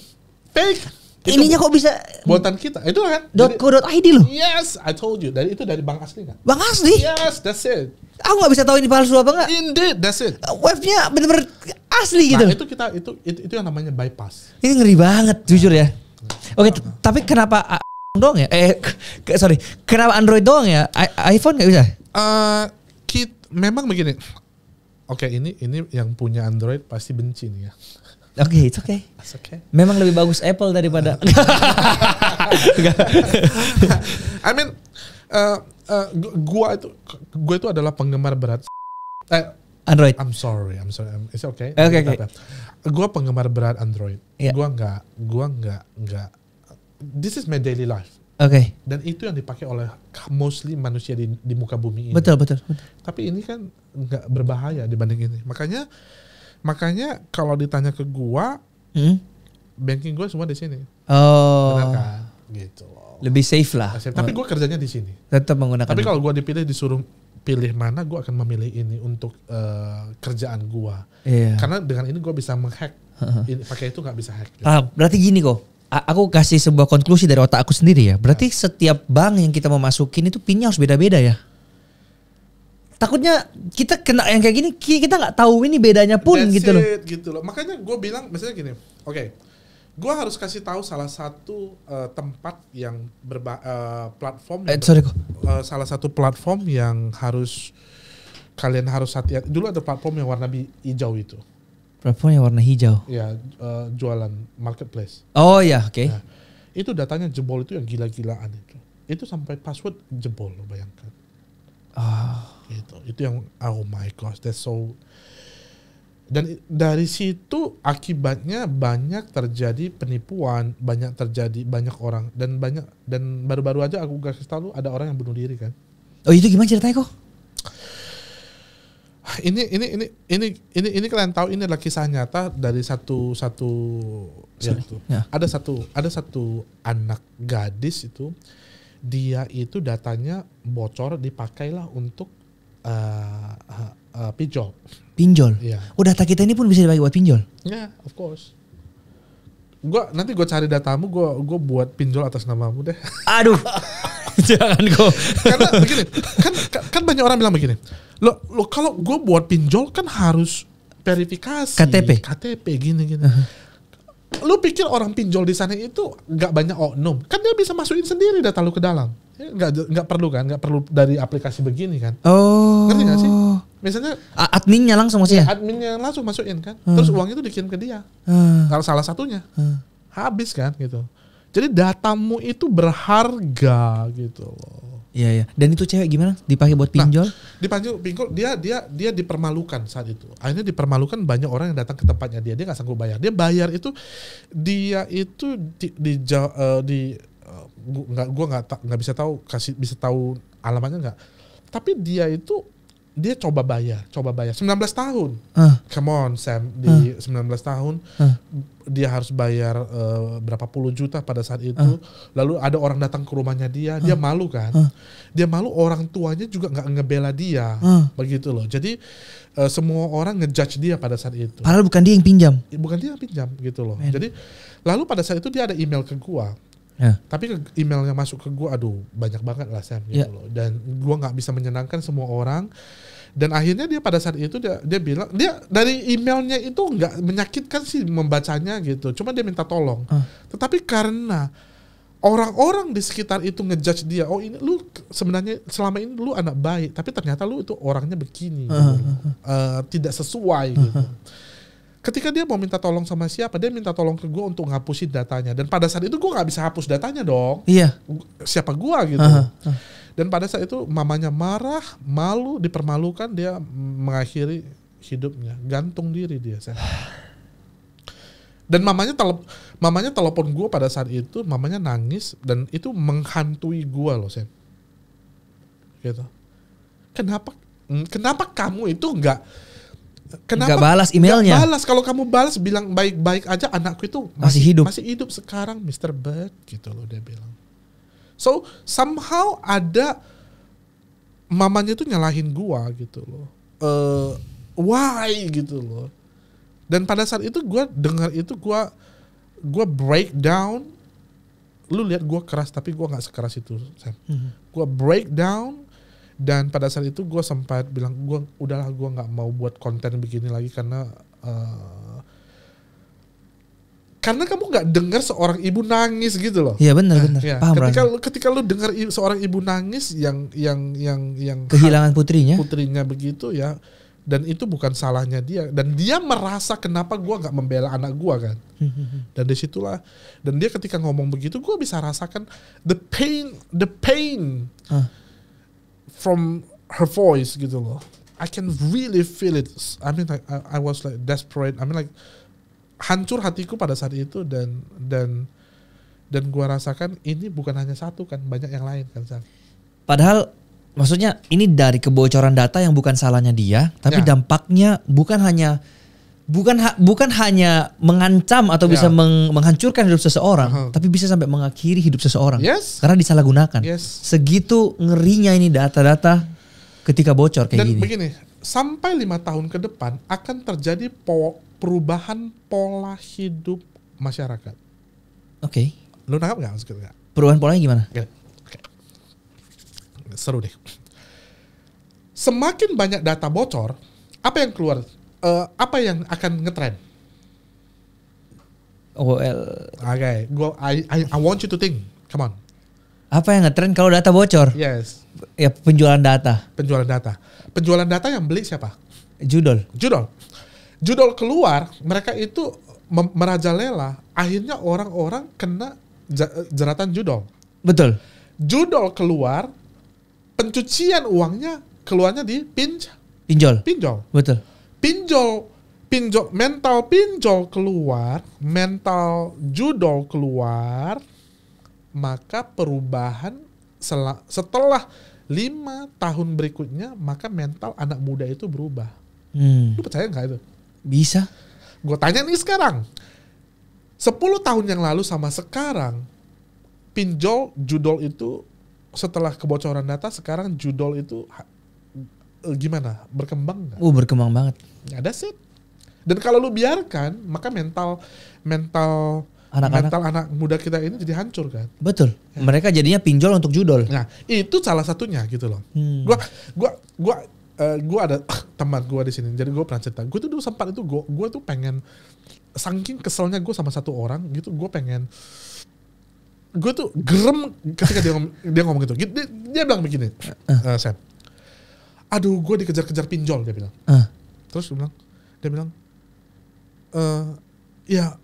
Fake. Ininya kok bisa Buatan kita. Itu kan? Jadi- .co.id loh. Yes, I told you. Itu dari bank asli kan? Bang asli. Yes, that's it. Aku nggak bisa tahu ini palsu apa nggak. Indeed, that's it. Webnya bener-bener asli gitu. Nah, itu yang namanya bypass. Ini ngeri banget jujur ya. Oke, tapi kenapa doang ya? Sorry, kenapa Android doang ya? iPhone nggak bisa? Memang begini. Oke, ini yang punya Android pasti benci nih ya. Oke, it's okay. That's okay. Memang lebih bagus Apple daripada. I mean, gua itu adalah penggemar berat. Android. I'm sorry. It's okay. Okay. Gua penggemar berat Android. Yeah. Gua nggak. This is my daily life. Oke. Dan itu yang dipakai oleh mostly manusia di muka bumi ini. Betul. Tapi ini kan nggak berbahaya dibanding ini. Makanya kalau ditanya ke gua, banking gua semua di sini. Oh. Benar kan? Gitu loh. Lebih safe lah. Tapi gua kerjanya di sini. Tetap menggunakan. Tapi kalau gua disuruh pilih mana, gua akan memilih ini untuk kerjaan gua. Iya. Karena dengan ini gua bisa menghack. Pakai itu nggak bisa hack. Gitu. Berarti gini kok. Aku kasih sebuah konklusi dari otak aku sendiri ya. Berarti setiap bank yang kita mau masukin itu pinnya harus beda-beda ya. Takutnya kita kena yang kayak gini, kita nggak tahu ini bedanya pun. That's gitu loh. Gitu loh. Makanya gue bilang misalnya gini, oke, gue harus kasih tahu salah satu tempat yang platform. Salah satu platform yang kalian harus hati-hati. Dulu ada platform yang warna hijau itu. Platform yang warna hijau. Ya, jualan marketplace. Oh ya, oke. Nah, itu datanya jebol itu yang gila-gilaan itu. Itu sampai password jebol, lo bayangkan. Itu yang oh my gosh, that's so. Dan dari situ akibatnya banyak terjadi penipuan, banyak orang dan baru-baru aja aku kasih tahu ada orang yang bunuh diri kan. Oh itu gimana ceritanya kok? Ini kalian tahu ini adalah kisah nyata dari satu ada satu anak gadis itu, dia itu datanya bocor, dipakailah untuk pinjol. Iya. Oh, data kita ini pun bisa dipakai buat pinjol. Yeah, of course. Nanti gue cari datamu, gue buat pinjol atas namamu deh. Aduh. Jangan kok. Karena begini, kan banyak orang bilang begini. Lo kalau gue buat pinjol kan harus verifikasi KTP gini. Lu pikir orang pinjol di sana itu nggak banyak oknum? Kan dia bisa masukin sendiri data lu ke dalam. Nggak perlu dari aplikasi begini kan? Oh. Ngerti nggak sih? Misalnya adminnya langsung maksudnya? Adminnya langsung masukin kan? Terus uang itu dikirim ke dia. Kalau salah satunya habis kan gitu. Jadi datamu itu berharga gitu loh. Iya. Dan itu cewek gimana? Dipakai buat pinjol? Pinjol dia dipermalukan saat itu. Akhirnya dipermalukan, banyak orang yang datang ke tempatnya dia nggak sanggup bayar. Dia bayar itu gue nggak bisa tahu alamatnya nggak. Tapi dia coba bayar 19 tahun. Come on Sam, di 19 tahun dia harus bayar berapa puluh juta pada saat itu. Lalu ada orang datang ke rumahnya dia malu kan. Dia malu, orang tuanya juga nggak ngebela dia. Begitu loh. Jadi semua orang ngejudge dia pada saat itu. Padahal bukan dia yang pinjam. Bukan dia yang pinjam gitu loh. Jadi lalu pada saat itu dia ada email ke gua. Tapi emailnya masuk ke gua, aduh banyak banget lah Sam gitu loh. Dan gua nggak bisa menyenangkan semua orang. Dan akhirnya dia pada saat itu dia bilang, dia dari emailnya itu nggak menyakitkan sih membacanya gitu. Cuma dia minta tolong. Tetapi karena orang-orang di sekitar itu ngejudge dia, oh ini lu sebenarnya selama ini lu anak baik, tapi ternyata lu itu orangnya begini, gitu. Tidak sesuai gitu. Ketika dia mau minta tolong sama siapa, dia minta tolong ke gue untuk ngapusin datanya. Dan pada saat itu gue nggak bisa hapus datanya dong. Iya. Siapa gue gitu. Dan pada saat itu mamanya marah, malu, dipermalukan, dia mengakhiri hidupnya, gantung diri dia, Sam. Dan mamanya telepon gue pada saat itu, mamanya nangis dan itu menghantui gue loh, Sam. Gitu. Kenapa kamu itu nggak balas emailnya? Nggak balas. Kalau kamu balas bilang baik-baik aja, anakku itu masih hidup sekarang, Mr. Bird, gitu loh dia bilang. So somehow ada mamanya itu nyalahin gue gitu loh. Why gitu loh. Dan pada saat itu gue dengar itu gue breakdown. Lu lihat gue keras tapi gue nggak sekeras itu, Sam. Gue breakdown dan pada saat itu gue sempat bilang udahlah gue nggak mau buat konten begini lagi karena kamu nggak dengar seorang ibu nangis gitu loh. Iya benar. Ya. Paham. Ketika lu dengar seorang ibu nangis yang kehilangan putrinya begitu ya. Dan itu bukan salahnya dia. Dan dia merasa kenapa gue gak membela anak gue kan. Dan disitulah. Dan dia ketika ngomong begitu gue bisa rasakan the pain from her voice gitu loh. I can really feel it. I mean like, I was like desperate. I mean like hancur hatiku pada saat itu. Dan gue rasakan ini bukan hanya satu kan. Banyak yang lain kan. Padahal maksudnya ini dari kebocoran data yang bukan salahnya dia, tapi dampaknya bukan hanya mengancam atau bisa menghancurkan hidup seseorang, tapi bisa sampai mengakhiri hidup seseorang. Karena disalahgunakan. Segitu ngerinya ini data-data ketika bocor kayak gini. Dan begini, sampai 5 tahun ke depan akan terjadi perubahan pola hidup masyarakat. Oke. Lu nangkap nggak maksudnya? Perubahan polanya gimana? Seru deh. Semakin banyak data bocor, apa yang keluar? Apa yang akan ngetrend? Okay, I want you to think. Come on. Apa yang ngetrend kalau data bocor? Yes. Ya penjualan data. Penjualan data yang beli siapa? Judol keluar, mereka itu merajalela. Akhirnya orang-orang kena jeratan judol. Betul. Judol keluar. Pencucian uangnya keluarnya di pinjol. Betul. Mental pinjol keluar, mental judol keluar, maka perubahan setelah 5 tahun berikutnya, maka mental anak muda itu berubah. Lu percaya nggak itu? Bisa. Gue tanya nih sekarang, 10 tahun yang lalu sama sekarang, pinjol judol itu setelah kebocoran data sekarang judol itu gimana? Berkembang nggak? Berkembang banget. Ada sih. Dan kalau lu biarkan, maka mental anak muda kita ini jadi hancur kan? Betul. Ya. Mereka jadinya pinjol untuk judol. Nah, itu salah satunya gitu loh. Gua ada teman gua di sini. Jadi gua pernah cerita. Gua tuh dulu sempat itu gua tuh pengen, saking keselnya gua sama satu orang gitu, gue tuh gerem ketika dia ngomong gitu. Dia bilang begini, Sam, aduh gue dikejar-kejar pinjol, dia bilang. Terus dia bilang, ya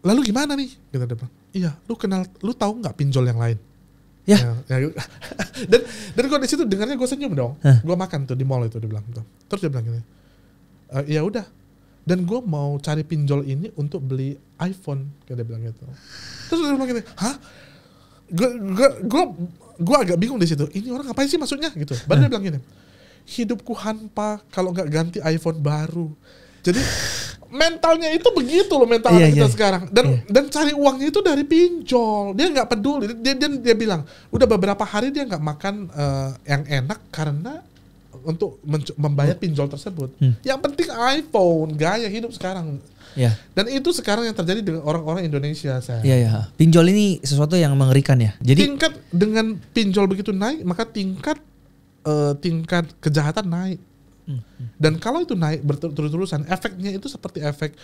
lalu gimana nih? Gitu dia bilang. Iya, lu tahu nggak pinjol yang lain? Ya. Dan gue di situ dengarnya gue senyum dong. Gue makan tuh di mall itu, dia bilang gitu. Terus dia bilang gini, ya udah. Dan gue mau cari pinjol ini untuk beli iPhone, kayak dia bilang gitu. Terus dia bilang gini, hah? Gue agak bingung di situ. Ini orang ngapain sih maksudnya gitu. Baru dia bilang gini, hidupku hampa kalau nggak ganti iPhone baru. Jadi mentalnya itu begitu loh, mental anak kita sekarang. Dan cari uangnya itu dari pinjol. Dia nggak peduli. Dia bilang, udah beberapa hari dia nggak makan yang enak karena untuk membayar pinjol tersebut. Yang penting iPhone, gaya hidup sekarang. Ya. Dan itu sekarang yang terjadi dengan orang-orang Indonesia. Iya. Pinjol ini sesuatu yang mengerikan ya. Jadi tingkat dengan pinjol begitu naik, maka tingkat kejahatan naik. Dan kalau itu naik berterus-terusan, efeknya itu seperti efek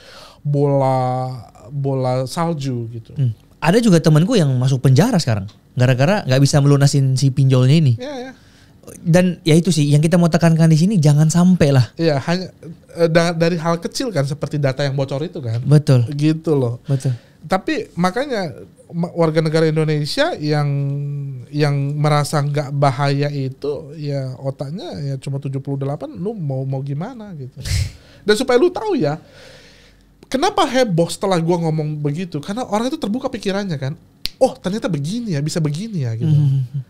bola salju gitu. Ada juga temanku yang masuk penjara sekarang gara-gara nggak bisa melunasin si pinjolnya ini. Iya. Dan ya itu sih yang kita mau tekankan di sini, jangan sampai lah. Iya, hanya dari hal kecil kan, seperti data yang bocor itu kan. Betul. Gitu loh. Betul. Tapi makanya warga negara Indonesia yang merasa nggak bahaya itu ya otaknya ya cuma 78, lu mau gimana gitu. Dan supaya lu tahu ya, kenapa heboh setelah gua ngomong begitu? Karena orang itu terbuka pikirannya kan. Oh ternyata begini ya, bisa begini ya gitu.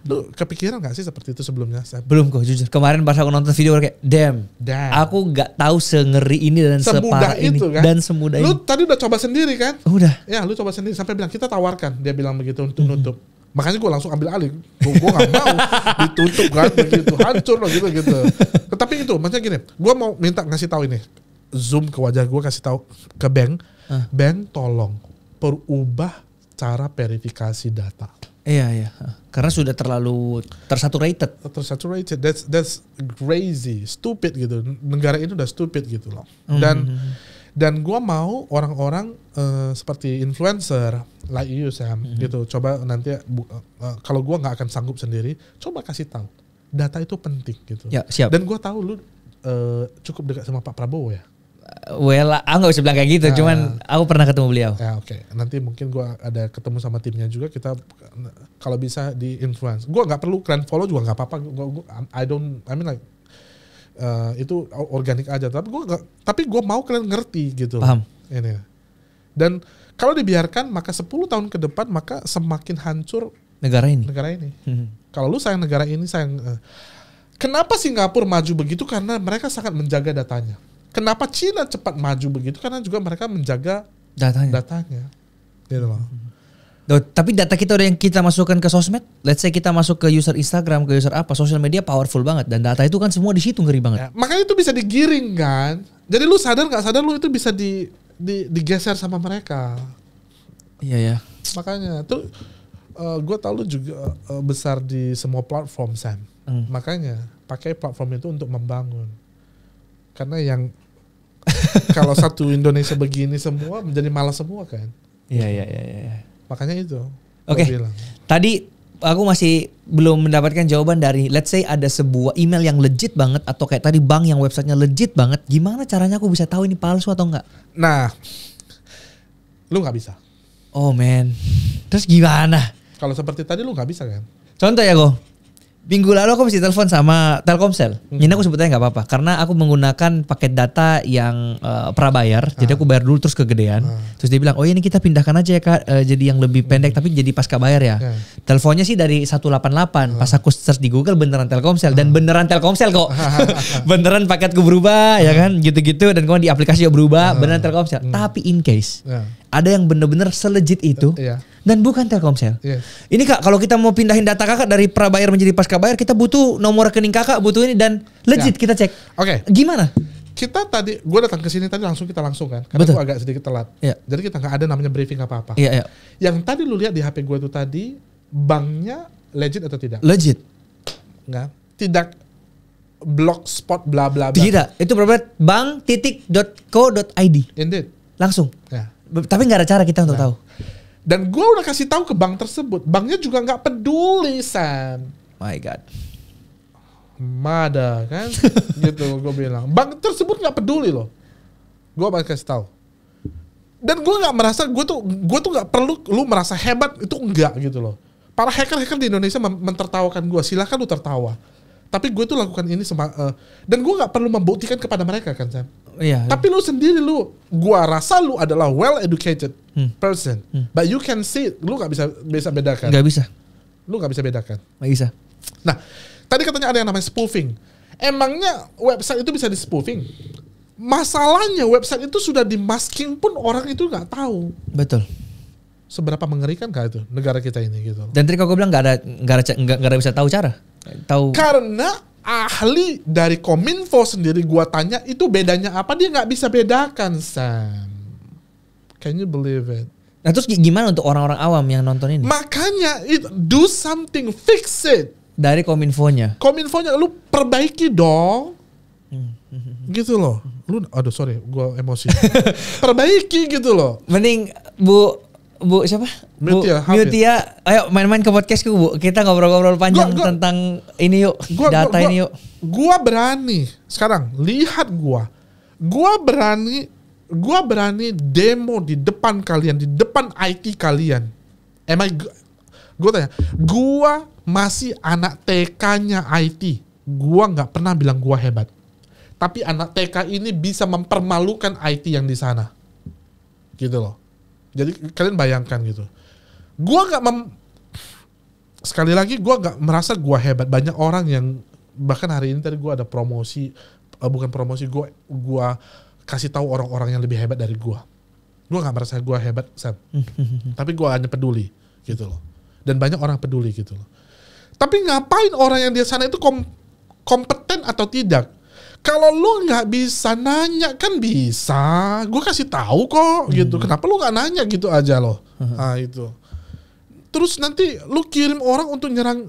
Lu kepikiran gak sih seperti itu sebelumnya, Sam? Belum kok jujur. Kemarin pas aku nonton video kayak damn. Aku gak tahu sengeri ini dan separah ini itu, kan? Dan semudah lu ini. tadi udah coba sendiri kan? Udah. Ya lu coba sendiri sampai bilang kita tawarkan. Dia bilang begitu untuk nutup. Makanya gue langsung ambil alih. Gue gak mau ditutup kan begitu. Hancur loh gitu. Tetapi itu maksudnya gini. Gue mau minta ngasih tahu ini. Zoom ke wajah gue, kasih tahu ke Bank. Bank tolong perubah cara verifikasi data. Iya. Karena sudah terlalu tersaturated. That's crazy, stupid gitu. Negara ini udah stupid gitu loh. Dan gua mau orang-orang seperti influencer like you Sam gitu. Coba nanti kalau gua nggak akan sanggup sendiri, coba kasih tahu. Data itu penting gitu. Ya, siap. Dan gua tahu lu cukup dekat sama Pak Prabowo ya. Well, aku gak bisa bilang kayak gitu, cuman aku pernah ketemu beliau. Ya oke. Nanti mungkin gue ada ketemu sama timnya juga, kita kalau bisa di influence. Gue nggak perlu kalian follow juga nggak apa-apa. Itu organik aja. Tapi gue mau kalian ngerti gitu. Paham. Ini. Dan kalau dibiarkan maka 10 tahun ke depan maka semakin hancur negara ini. Kalau lu sayang negara ini, sayang. Kenapa Singapura maju begitu? Karena mereka sangat menjaga datanya. Kenapa Cina cepat maju begitu? Karena juga mereka menjaga datanya. Gitu loh. Tapi data kita udah yang kita masukkan ke sosmed. Let's say kita masuk ke user Instagram, ke user apa, sosial media powerful banget. Dan data itu kan semua di situ ngeri banget. Ya, makanya itu bisa digiring kan. Jadi lu sadar gak sadar lu itu bisa digeser sama mereka. Iya ya. Makanya tuh gue tau lu juga besar di semua platform Sam. Makanya pakai platform itu untuk membangun. Karena yang kalau satu Indonesia begini semua menjadi malas semua kan. Iya. Makanya itu. Oke. Tadi aku masih belum mendapatkan jawaban dari, let's say ada sebuah email yang legit banget atau kayak tadi bank yang websitenya legit banget. Gimana caranya aku bisa tahu ini palsu atau enggak? Nah, lu nggak bisa. Oh man. Terus gimana? Kalau seperti tadi lu nggak bisa kan? Contoh ya Go. Minggu lalu aku mesti telepon sama Telkomsel. Ini aku sebutnya nggak apa-apa karena aku menggunakan paket data yang prabayar. Jadi aku bayar dulu terus kegedean. Terus dia bilang, "Oh ini kita pindahkan aja ya Kak, jadi yang lebih pendek tapi jadi pasca bayar ya." Teleponnya sih dari 188. Pas aku search di Google beneran Telkomsel dan beneran Telkomsel kok. Beneran paketku berubah ya kan, gitu-gitu dan kemudian di aplikasi juga berubah, beneran Telkomsel. Tapi in case ada yang bener-bener selejit itu dan bukan Telkomsel. Ini Kak, kalau kita mau pindahin data Kakak dari prabayar menjadi pasca bayar, kita butuh nomor rekening Kakak, butuh ini dan legit kita cek. Oke. Gimana? Kita tadi, gue datang ke sini tadi langsung kan, karena gue agak sedikit telat. Jadi kita nggak ada namanya briefing apa-apa. Yang tadi lu lihat di HP gue itu tadi, banknya legit atau tidak? Legit. Nggak. Tidak blogspot bla bla bla. Tidak. Itu berarti bank.co.id. Indeed. Langsung. Ya. Tapi nggak ada cara kita untuk tahu. Dan gue udah kasih tahu ke bank tersebut, banknya juga nggak peduli Sam. My God. Mada kan, gitu gue bilang. Bank tersebut nggak peduli loh. Gue bakal kasih tahu. Dan gue nggak merasa, gue tuh nggak perlu lu merasa hebat, itu enggak gitu loh. Para hacker di Indonesia mentertawakan gue, silahkan lu tertawa. Tapi gue tuh lakukan ini dan gue nggak perlu membuktikan kepada mereka kan Sam. Iya. Tapi lu sendiri gue rasa lu adalah well educated person, but you can see, lu nggak bisa bedakan. Nggak bisa. Lu nggak bisa bedakan. Nggak bisa. Nah, tadi katanya ada yang namanya spoofing. Emangnya website itu bisa di spoofing? Masalahnya website itu sudah di masking pun orang itu nggak tahu. Betul. Seberapa mengerikan kah itu negara kita ini gitu. Dan tadi kau bilang nggak ada bisa tahu cara. Karena ahli dari Kominfo sendiri gua tanya itu bedanya apa, dia nggak bisa bedakan Sam. Can you believe it? Nah terus gimana untuk orang-orang awam yang nonton ini? Makanya do something, fix it. Dari Kominfonya lu perbaiki dong. Gitu loh. Aduh sorry, gua emosi. Perbaiki gitu loh. Mending Bu siapa? Mutia, ayo main-main ke podcastku Bu. Kita ngobrol-ngobrol panjang tentang ini yuk. Data ini yuk. Gua berani. Sekarang lihat gua. Gua berani demo di depan kalian, di depan IT kalian. Gua tanya, gua masih anak TK-nya IT. Gua nggak pernah bilang gua hebat. Tapi anak TK ini bisa mempermalukan IT yang di sana. Gitu loh. Jadi kalian bayangkan gitu. Sekali lagi gue gak merasa gue hebat. Banyak orang yang bahkan hari ini tadi gue ada promosi, bukan promosi, gue kasih tahu orang-orang yang lebih hebat dari gue. Gue gak merasa gue hebat, Sam. Tapi gue hanya peduli gitu loh. Dan banyak orang peduli gitu loh. Tapi ngapain orang yang di sana itu kompeten atau tidak? Kalau lu nggak bisa nanya kan bisa, gue kasih tahu kok gitu. Kenapa lu nggak nanya gitu aja loh? Nah itu. Terus nanti lu kirim orang untuk nyerang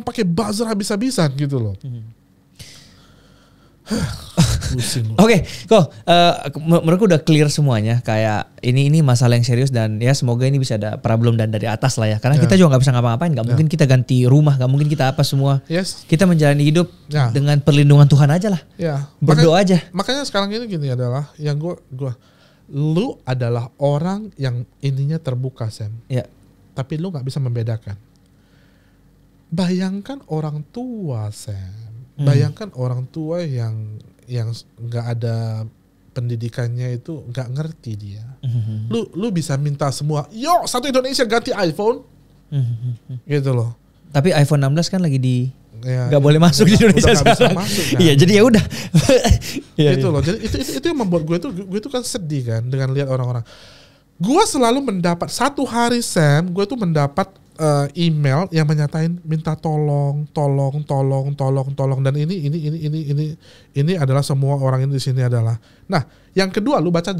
pakai buzzer habis-habisan gitu loh. Oke, kok menurutku udah clear semuanya. Kayak ini masalah yang serius dan ya semoga ini bisa ada problem dan dari atas lah ya. Karena kita juga nggak bisa ngapa-ngapain. Nggak mungkin kita ganti rumah, nggak mungkin kita apa semua. Kita menjalani hidup dengan perlindungan Tuhan aja lah. Berdoa aja. Makanya sekarang ini gini adalah yang lu adalah orang yang ininya terbuka, Sam. Tapi lu nggak bisa membedakan. Bayangkan orang tua, Sam. Bayangkan orang tua yang nggak ada pendidikannya itu nggak ngerti dia. Lu bisa minta semua, yo satu Indonesia ganti iPhone, gitu loh. Tapi iPhone 16 kan lagi nggak boleh masuk di Indonesia sekarang. Iya, jadi ya udah. Gitu loh. Jadi itu yang membuat gue itu kan sedih kan dengan lihat orang-orang. Gue selalu mendapat satu hari, Sam, gue tuh mendapat email yang menyatain minta tolong dan ini adalah semua orang ini di sini adalah. Nah, yang kedua lu baca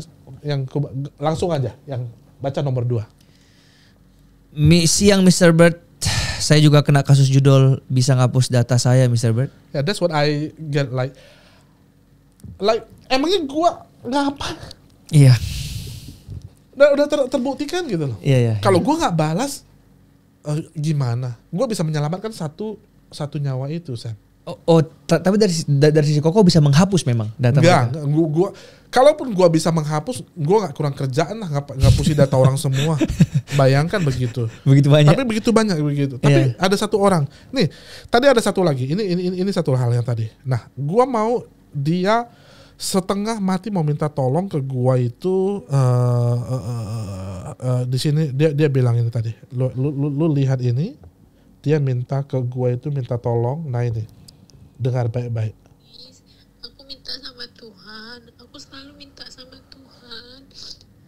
langsung aja yang baca nomor 2. Siang Mr. Bird, saya juga kena kasus judul bisa ngapus data saya Mr. Bird. Yeah, that's what I get like emangnya gua ngapa? Iya. Udah terbuktikan gitu loh. Iya. Kalau gua nggak balas gimana? Gue bisa menyelamatkan satu nyawa itu, Sam. Tapi dari sisi Koko bisa menghapus memang data mereka. Enggak, kalaupun gue bisa menghapus, gue nggak kurang kerjaan lah ngapusin data orang semua. Bayangkan begitu. Begitu banyak. Tapi begitu banyak begitu. Tapi ada satu orang. Nih, tadi ada satu lagi. Ini satu hal yang tadi. Nah, gue mau dia setengah mati mau minta tolong ke gua itu di sini dia bilang ini tadi. Lu lihat ini, dia minta ke gua itu minta tolong. Nah ini, dengar baik-baik. Aku minta sama Tuhan, aku selalu minta sama Tuhan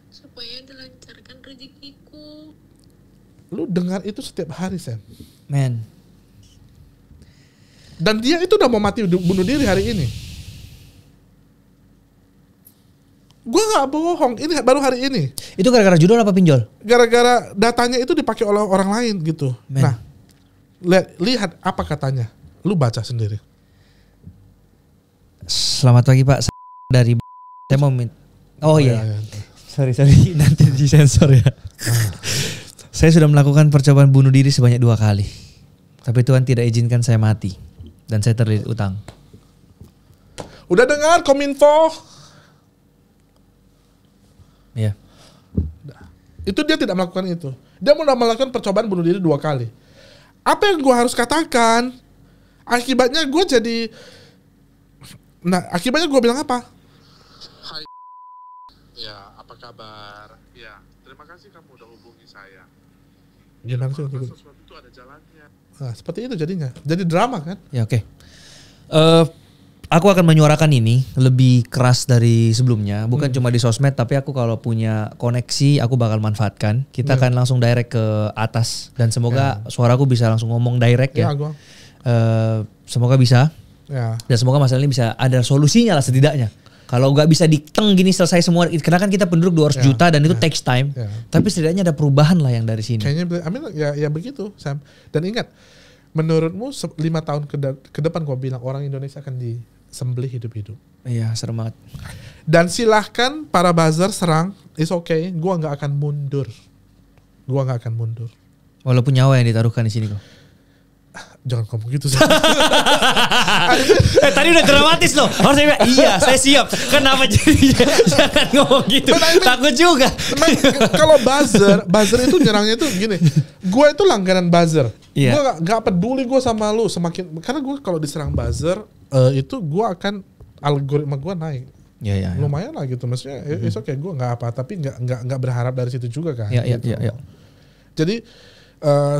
supaya dilancarkan rezekiku. Lu dengar itu setiap hari, Sam. Man. Dan dia itu udah mau mati bunuh diri hari ini. Gue gak bohong, ini baru hari ini. Itu gara-gara judul apa pinjol? Gara-gara datanya itu dipakai oleh orang lain gitu. Man. Nah, lihat apa katanya. Lu baca sendiri. Selamat pagi Pak, dari saya mau minta. Oh iya. Sorry, nanti disensor ya. Saya sudah melakukan percobaan bunuh diri sebanyak 2 kali. Tapi Tuhan tidak izinkan saya mati. Dan saya terlilit utang. Udah dengar Kominfo? Iya. Itu dia tidak melakukan itu. Dia mau melakukan percobaan bunuh diri 2 kali. Apa yang gue harus katakan? Akibatnya gue jadi... Nah, akibatnya gue bilang apa? Hai. Ya, apa kabar? Ya, terima kasih kamu udah hubungi saya. Gimana sih? Sesuatu itu ada jalannya. Nah, seperti itu jadinya. Jadi drama kan? Ya oke. Aku akan menyuarakan ini lebih keras dari sebelumnya. Bukan cuma di sosmed, tapi aku kalau punya koneksi, aku bakal manfaatkan. Kita akan langsung direct ke atas. Dan semoga suaraku bisa langsung ngomong direct ya. Semoga bisa. Dan semoga masalah ini bisa ada solusinya lah setidaknya. Kalau nggak bisa diteng gini selesai semua. Karena kan kita penduduk 200 juta dan itu takes time. Tapi setidaknya ada perubahan lah yang dari sini. Kayaknya ya begitu, Sam. Dan ingat, menurutmu 5 tahun ke depan gue bilang orang Indonesia akan disembelih hidup-hidup. Iya, serem banget. Dan silahkan para buzzer serang, it's okay. Gue nggak akan mundur. Walaupun nyawa yang ditaruhkan di sini kok. Jangan ngomong gitu sih. Tadi udah dramatis loh. Harusnya iya, saya siap. Kenapa jadi jangan ngomong gitu? Takut juga. Kalau buzzer itu nyerangnya itu gini. Gue itu langganan buzzer. Iya. Gue gak peduli gue sama lu semakin, karena gue kalau diserang buzzer itu gue akan algoritma gue naik. Ya. Lumayan lah gitu, maksudnya it's okay, gue nggak apa, tapi nggak berharap dari situ juga kan. Ya. Jadi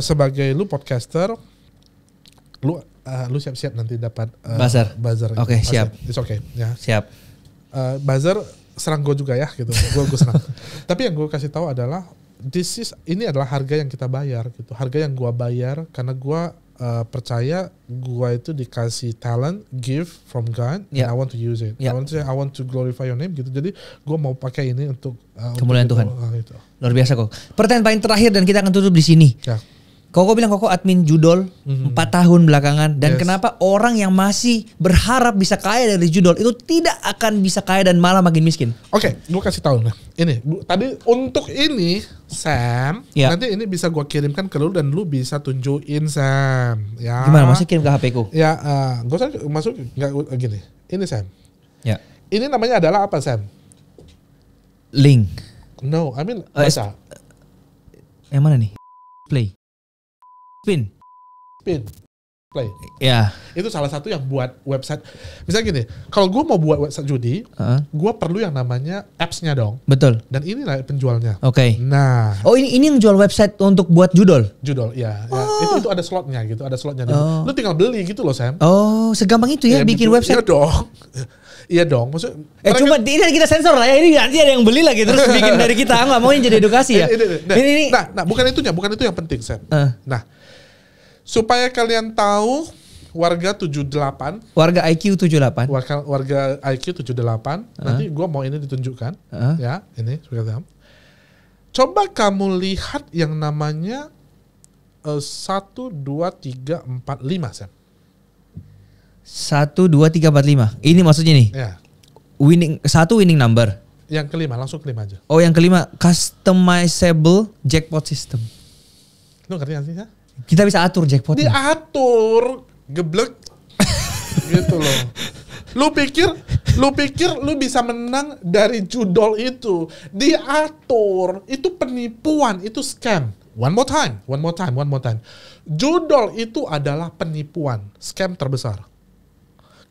sebagai lu podcaster, lu siap-siap nanti dapat buzzer. Oke, siap. It's okay, ya. Siap. Buzzer serang gue juga ya gitu. Gue serang. Tapi yang gue kasih tahu adalah ini adalah harga yang kita bayar gitu. Harga yang gue bayar karena gue percaya gue itu dikasih talent, gift from God, and I want to use it. I want to glorify your name gitu. Jadi gue mau pakai ini untuk kemuliaan untuk Tuhan. Gitu. Luar biasa kok. Pertanyaan paling terakhir dan kita akan tutup di sini. Ya. Koko bilang Koko admin Judol 4 tahun belakangan dan Yes. kenapa orang yang masih berharap bisa kaya dari Judol itu tidak akan bisa kaya dan malah makin miskin? Oke, gue kasih tahu nah. Ini tadi untuk ini Sam, Ya. nanti ini bisa gue kirimkan ke lu dan lu bisa tunjukin Sam. Ya. Gimana? Maksudnya kirim ke HP ku? Ya, gue masuk nggak gini. Ini Sam. Ya. Ini namanya adalah apa Sam? Link. No, I mean baca. Yang mana nih? Play. Spin. Play. Ya. Itu salah satu yang buat website. Misalnya gini, kalau gue mau buat website judi, gue perlu yang namanya apps-nya dong. Betul. Dan inilah penjualnya. Oke. Nah, Oh ini yang jual website untuk buat Judol? Judol, ya. Itu ada slotnya gitu, ada slotnya. Lu tinggal beli gitu loh Sam. Oh segampang itu ya bikin website? Iya dong. Iya dong. Maksud Cuma ini kita sensor lah ya, ini nanti ada yang beli lagi terus bikin dari kita, nggak mau jadi edukasi ya. ini. Nah, bukan itu yang penting Sam. Nah, supaya kalian tahu warga 78, warga IQ 78, warga IQ 78, nanti gue mau ini ditunjukkan, ya, ini Sam. Coba kamu lihat yang namanya 1, 2, 3, 4, 5 Sam. 1, 2, 3, 4, 5. Ini maksudnya nih. Ya. Winning number. Yang kelima, langsung kelima aja. Oh yang kelima, customizable jackpot system. Lu ngerti gak sih ya? Kita bisa atur jackpotnya. Diatur, geblek, gitu loh. Lu pikir lu bisa menang dari Judol itu? Diatur, itu penipuan, itu scam. One more time. Judol itu adalah penipuan, scam terbesar.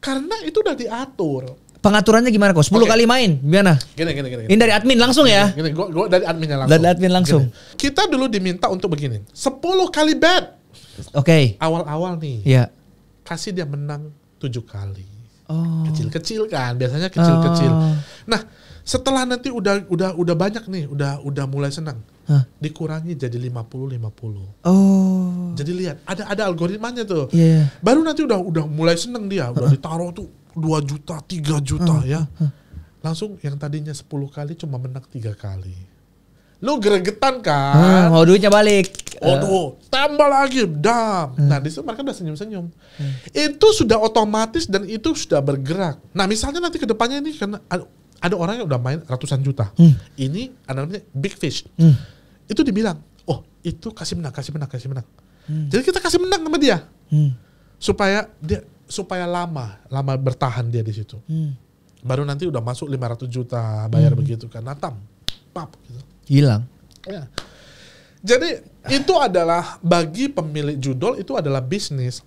Karena itu udah diatur. Pengaturannya gimana kok? 10 kali main, gimana? Gini. Ini dari admin langsung ya? Gini, gua dari adminnya langsung. Dari admin langsung. Gini. Kita dulu diminta untuk begini, 10 kali bet. Oke. Awal-awal nih, Ya. kasih dia menang 7 kali. Oh. Kecil-kecil kan, biasanya kecil-kecil. Nah, setelah nanti udah banyak nih, udah mulai senang. Dikurangi jadi 50-50. Oh. Jadi lihat, ada algoritmanya tuh. Iya. Baru nanti udah mulai seneng dia, udah ditaruh tuh 2 juta, 3 juta ya. Langsung yang tadinya 10 kali cuma menang 3 kali. Lu gregetan kan? Mau duitnya balik. Tambah lagi, dam. Nah, di situ mereka udah senyum-senyum. Itu sudah otomatis dan itu sudah bergerak. Nah, misalnya nanti ke depannya ini karena ada orang yang udah main ratusan juta. Ini namanya big fish. Itu dibilang, oh itu kasih menang. Jadi kita kasih menang sama dia. Supaya lama bertahan dia di situ. Baru nanti udah masuk 500 juta bayar begitu kan. Natam, pap gitu. Hilang. Ya. Jadi itu adalah bagi pemilik Judol itu adalah bisnis.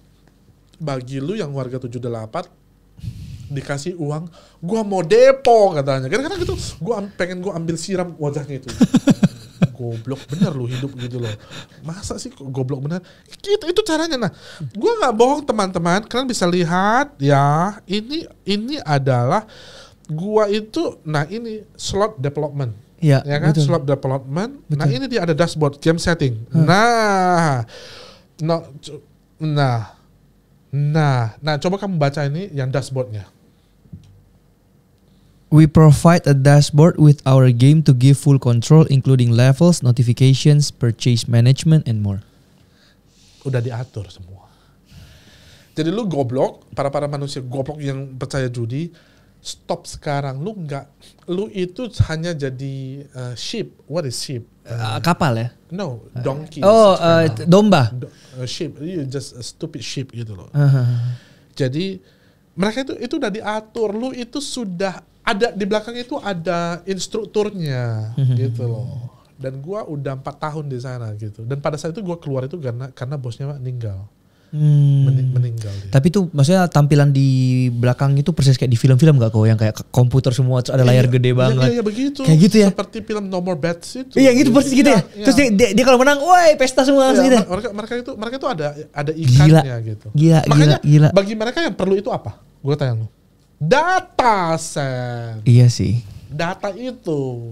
Bagi lu yang warga 78 dikasih uang, gua mau depo katanya. Kadang-kadang gitu, pengen ambil siram wajahnya itu. Goblok bener lu hidup gitu loh. Masa sih goblok bener? Itu caranya. Nah, gua nggak bohong teman-teman. Kalian bisa lihat ya. Ini adalah gua itu. Nah ini slot development. Ya kan? betul. Slot development. Betul. Nah ini dia ada dashboard game setting. Nah, coba kamu baca ini yang dashboardnya. We provide a dashboard with our game to give full control, including levels, notifications, purchase management, and more. Udah diatur semua. Jadi lu goblok, para manusia goblok yang percaya judi, stop sekarang. Lu itu hanya jadi sheep. What is sheep? Kapal ya? No, donkey. Domba. Sheep, you just a stupid sheep gitu loh. Jadi mereka itu udah diatur. Lu itu sudah ada di belakang itu ada instrukturnya gitu loh. Dan gua udah 4 tahun di sana gitu. Dan pada saat itu gua keluar itu karena bosnya meninggal. meninggal dia. Tapi tuh maksudnya tampilan di belakang itu persis kayak di film-film gak kok yang kayak komputer semua terus ada layar gede banget. Iya begitu. Kayak gitu ya. Seperti film No More Bets itu. Iya gitu persis gitu ya. Iya. Terus dia kalau menang, woi pesta semua langsung gitu. Mereka itu ada ikannya gitu. Makanya Gila. bagi mereka yang perlu itu apa? Gue tanya lu. Data set. Iya sih. Data itu.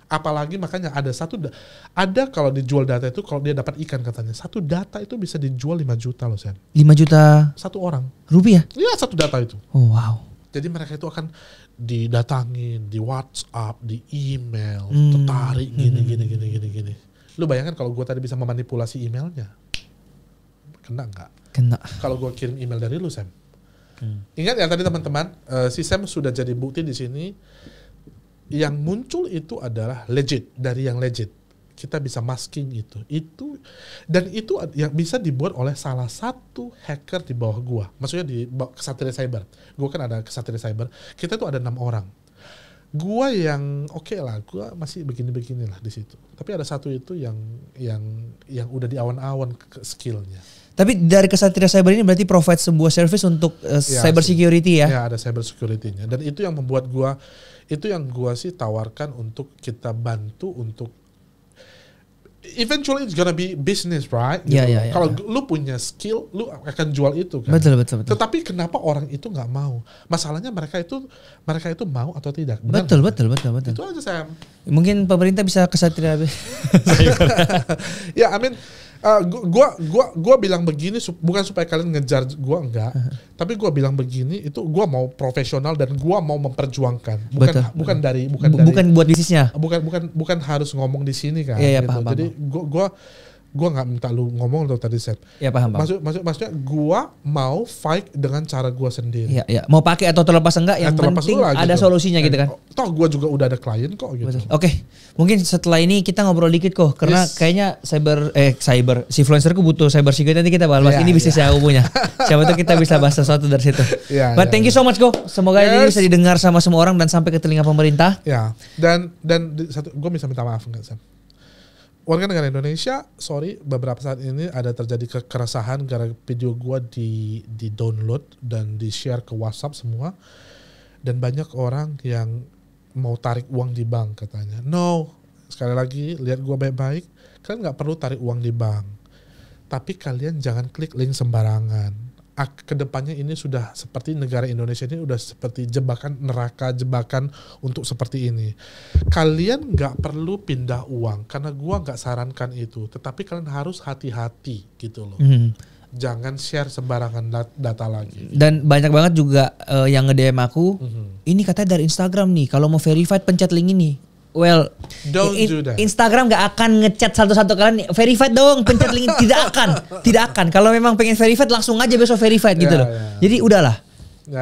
Apalagi makanya ada kalau dijual data itu kalau dia dapat ikan katanya. Satu data itu bisa dijual 5 juta loh Sen. 5 juta Satu orang. rupiah? Iya satu data itu. Oh wow. Jadi mereka itu akan didatangin di WhatsApp, di email, tertarik gini. Lu bayangkan kalau gue tadi bisa memanipulasi emailnya. Kena nggak? Kena. Kalau gue kirim email dari lu Sam. Ingat ya tadi teman-teman, si Sam sudah jadi bukti di sini. Yang muncul itu adalah legit, dari yang legit. Kita bisa masking itu dan itu yang bisa dibuat oleh salah satu hacker di bawah gua. Maksudnya di Kesatria Cyber. Gua kan ada Kesatria Cyber. Kita tuh ada 6 orang. Gua yang oke lah, gua masih begini-begini lah di situ. Tapi ada satu itu yang udah di awan-awan skillnya. Tapi dari Kesatria Cyber ini berarti provide sebuah service untuk cyber security ya? Ya ada cyber security-nya. Dan itu yang membuat gua sih tawarkan untuk kita bantu untuk eventually it's gonna be business, right? Gitu. Yeah. Kalau lu punya skill, lu akan jual itu kan. Betul. Tetapi kenapa orang itu nggak mau? Masalahnya mereka itu mau atau tidak? Benar Betul. Itu aja Sam. Mungkin pemerintah bisa Kesatria. Ya, I mean, gua bilang begini bukan supaya kalian ngejar gua enggak, tapi gua bilang begini itu gua mau profesional dan gua mau memperjuangkan, bukan buat bisnisnya. Bukan harus ngomong di sini kan. Iya, gitu. paham. Jadi gua nggak minta lu ngomong tuh tadi Seth. Iya paham. Maksudnya gua mau fight dengan cara gua sendiri. Iya. Mau pakai atau terlepas enggak yang penting ada gitu. solusinya gitu kan. Toh gua juga udah ada klien kok gitu. Betul. Oke. Mungkin setelah ini kita ngobrol dikit kok karena kayaknya cyber si influencerku butuh cyber security, nanti kita bahas. Ini bisnis yang aku punya. Siapa tahu kita bisa bahas sesuatu dari situ. But thank you so much Go. Semoga ini bisa didengar sama semua orang dan sampai ke telinga pemerintah. Ya. Dan satu gua bisa minta maaf enggak Sam? Warga negara Indonesia, sorry, beberapa saat ini ada terjadi keresahan gara video gua di download dan di share ke WhatsApp semua, dan banyak orang yang mau tarik uang di bank katanya. No, sekali lagi lihat gua baik-baik, kalian nggak perlu tarik uang di bank, tapi kalian jangan klik link sembarangan. Kedepannya ini sudah seperti negara Indonesia ini udah seperti jebakan neraka, jebakan untuk seperti ini. Kalian nggak perlu pindah uang karena gua nggak sarankan itu, tetapi kalian harus hati-hati gitu loh. Jangan share sembarangan data lagi. Dan banyak banget juga yang nge-DM aku, ini katanya dari Instagram nih, kalau mau verified pencet link ini. Well, don't do that. Instagram gak akan ngechat satu-satu kalian verified dong, pencet link. Tidak akan. Kalau memang pengen verified langsung aja besok verified gitu loh. Jadi udahlah,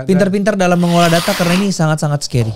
pintar-pintar dalam mengolah data karena ini sangat-sangat scary.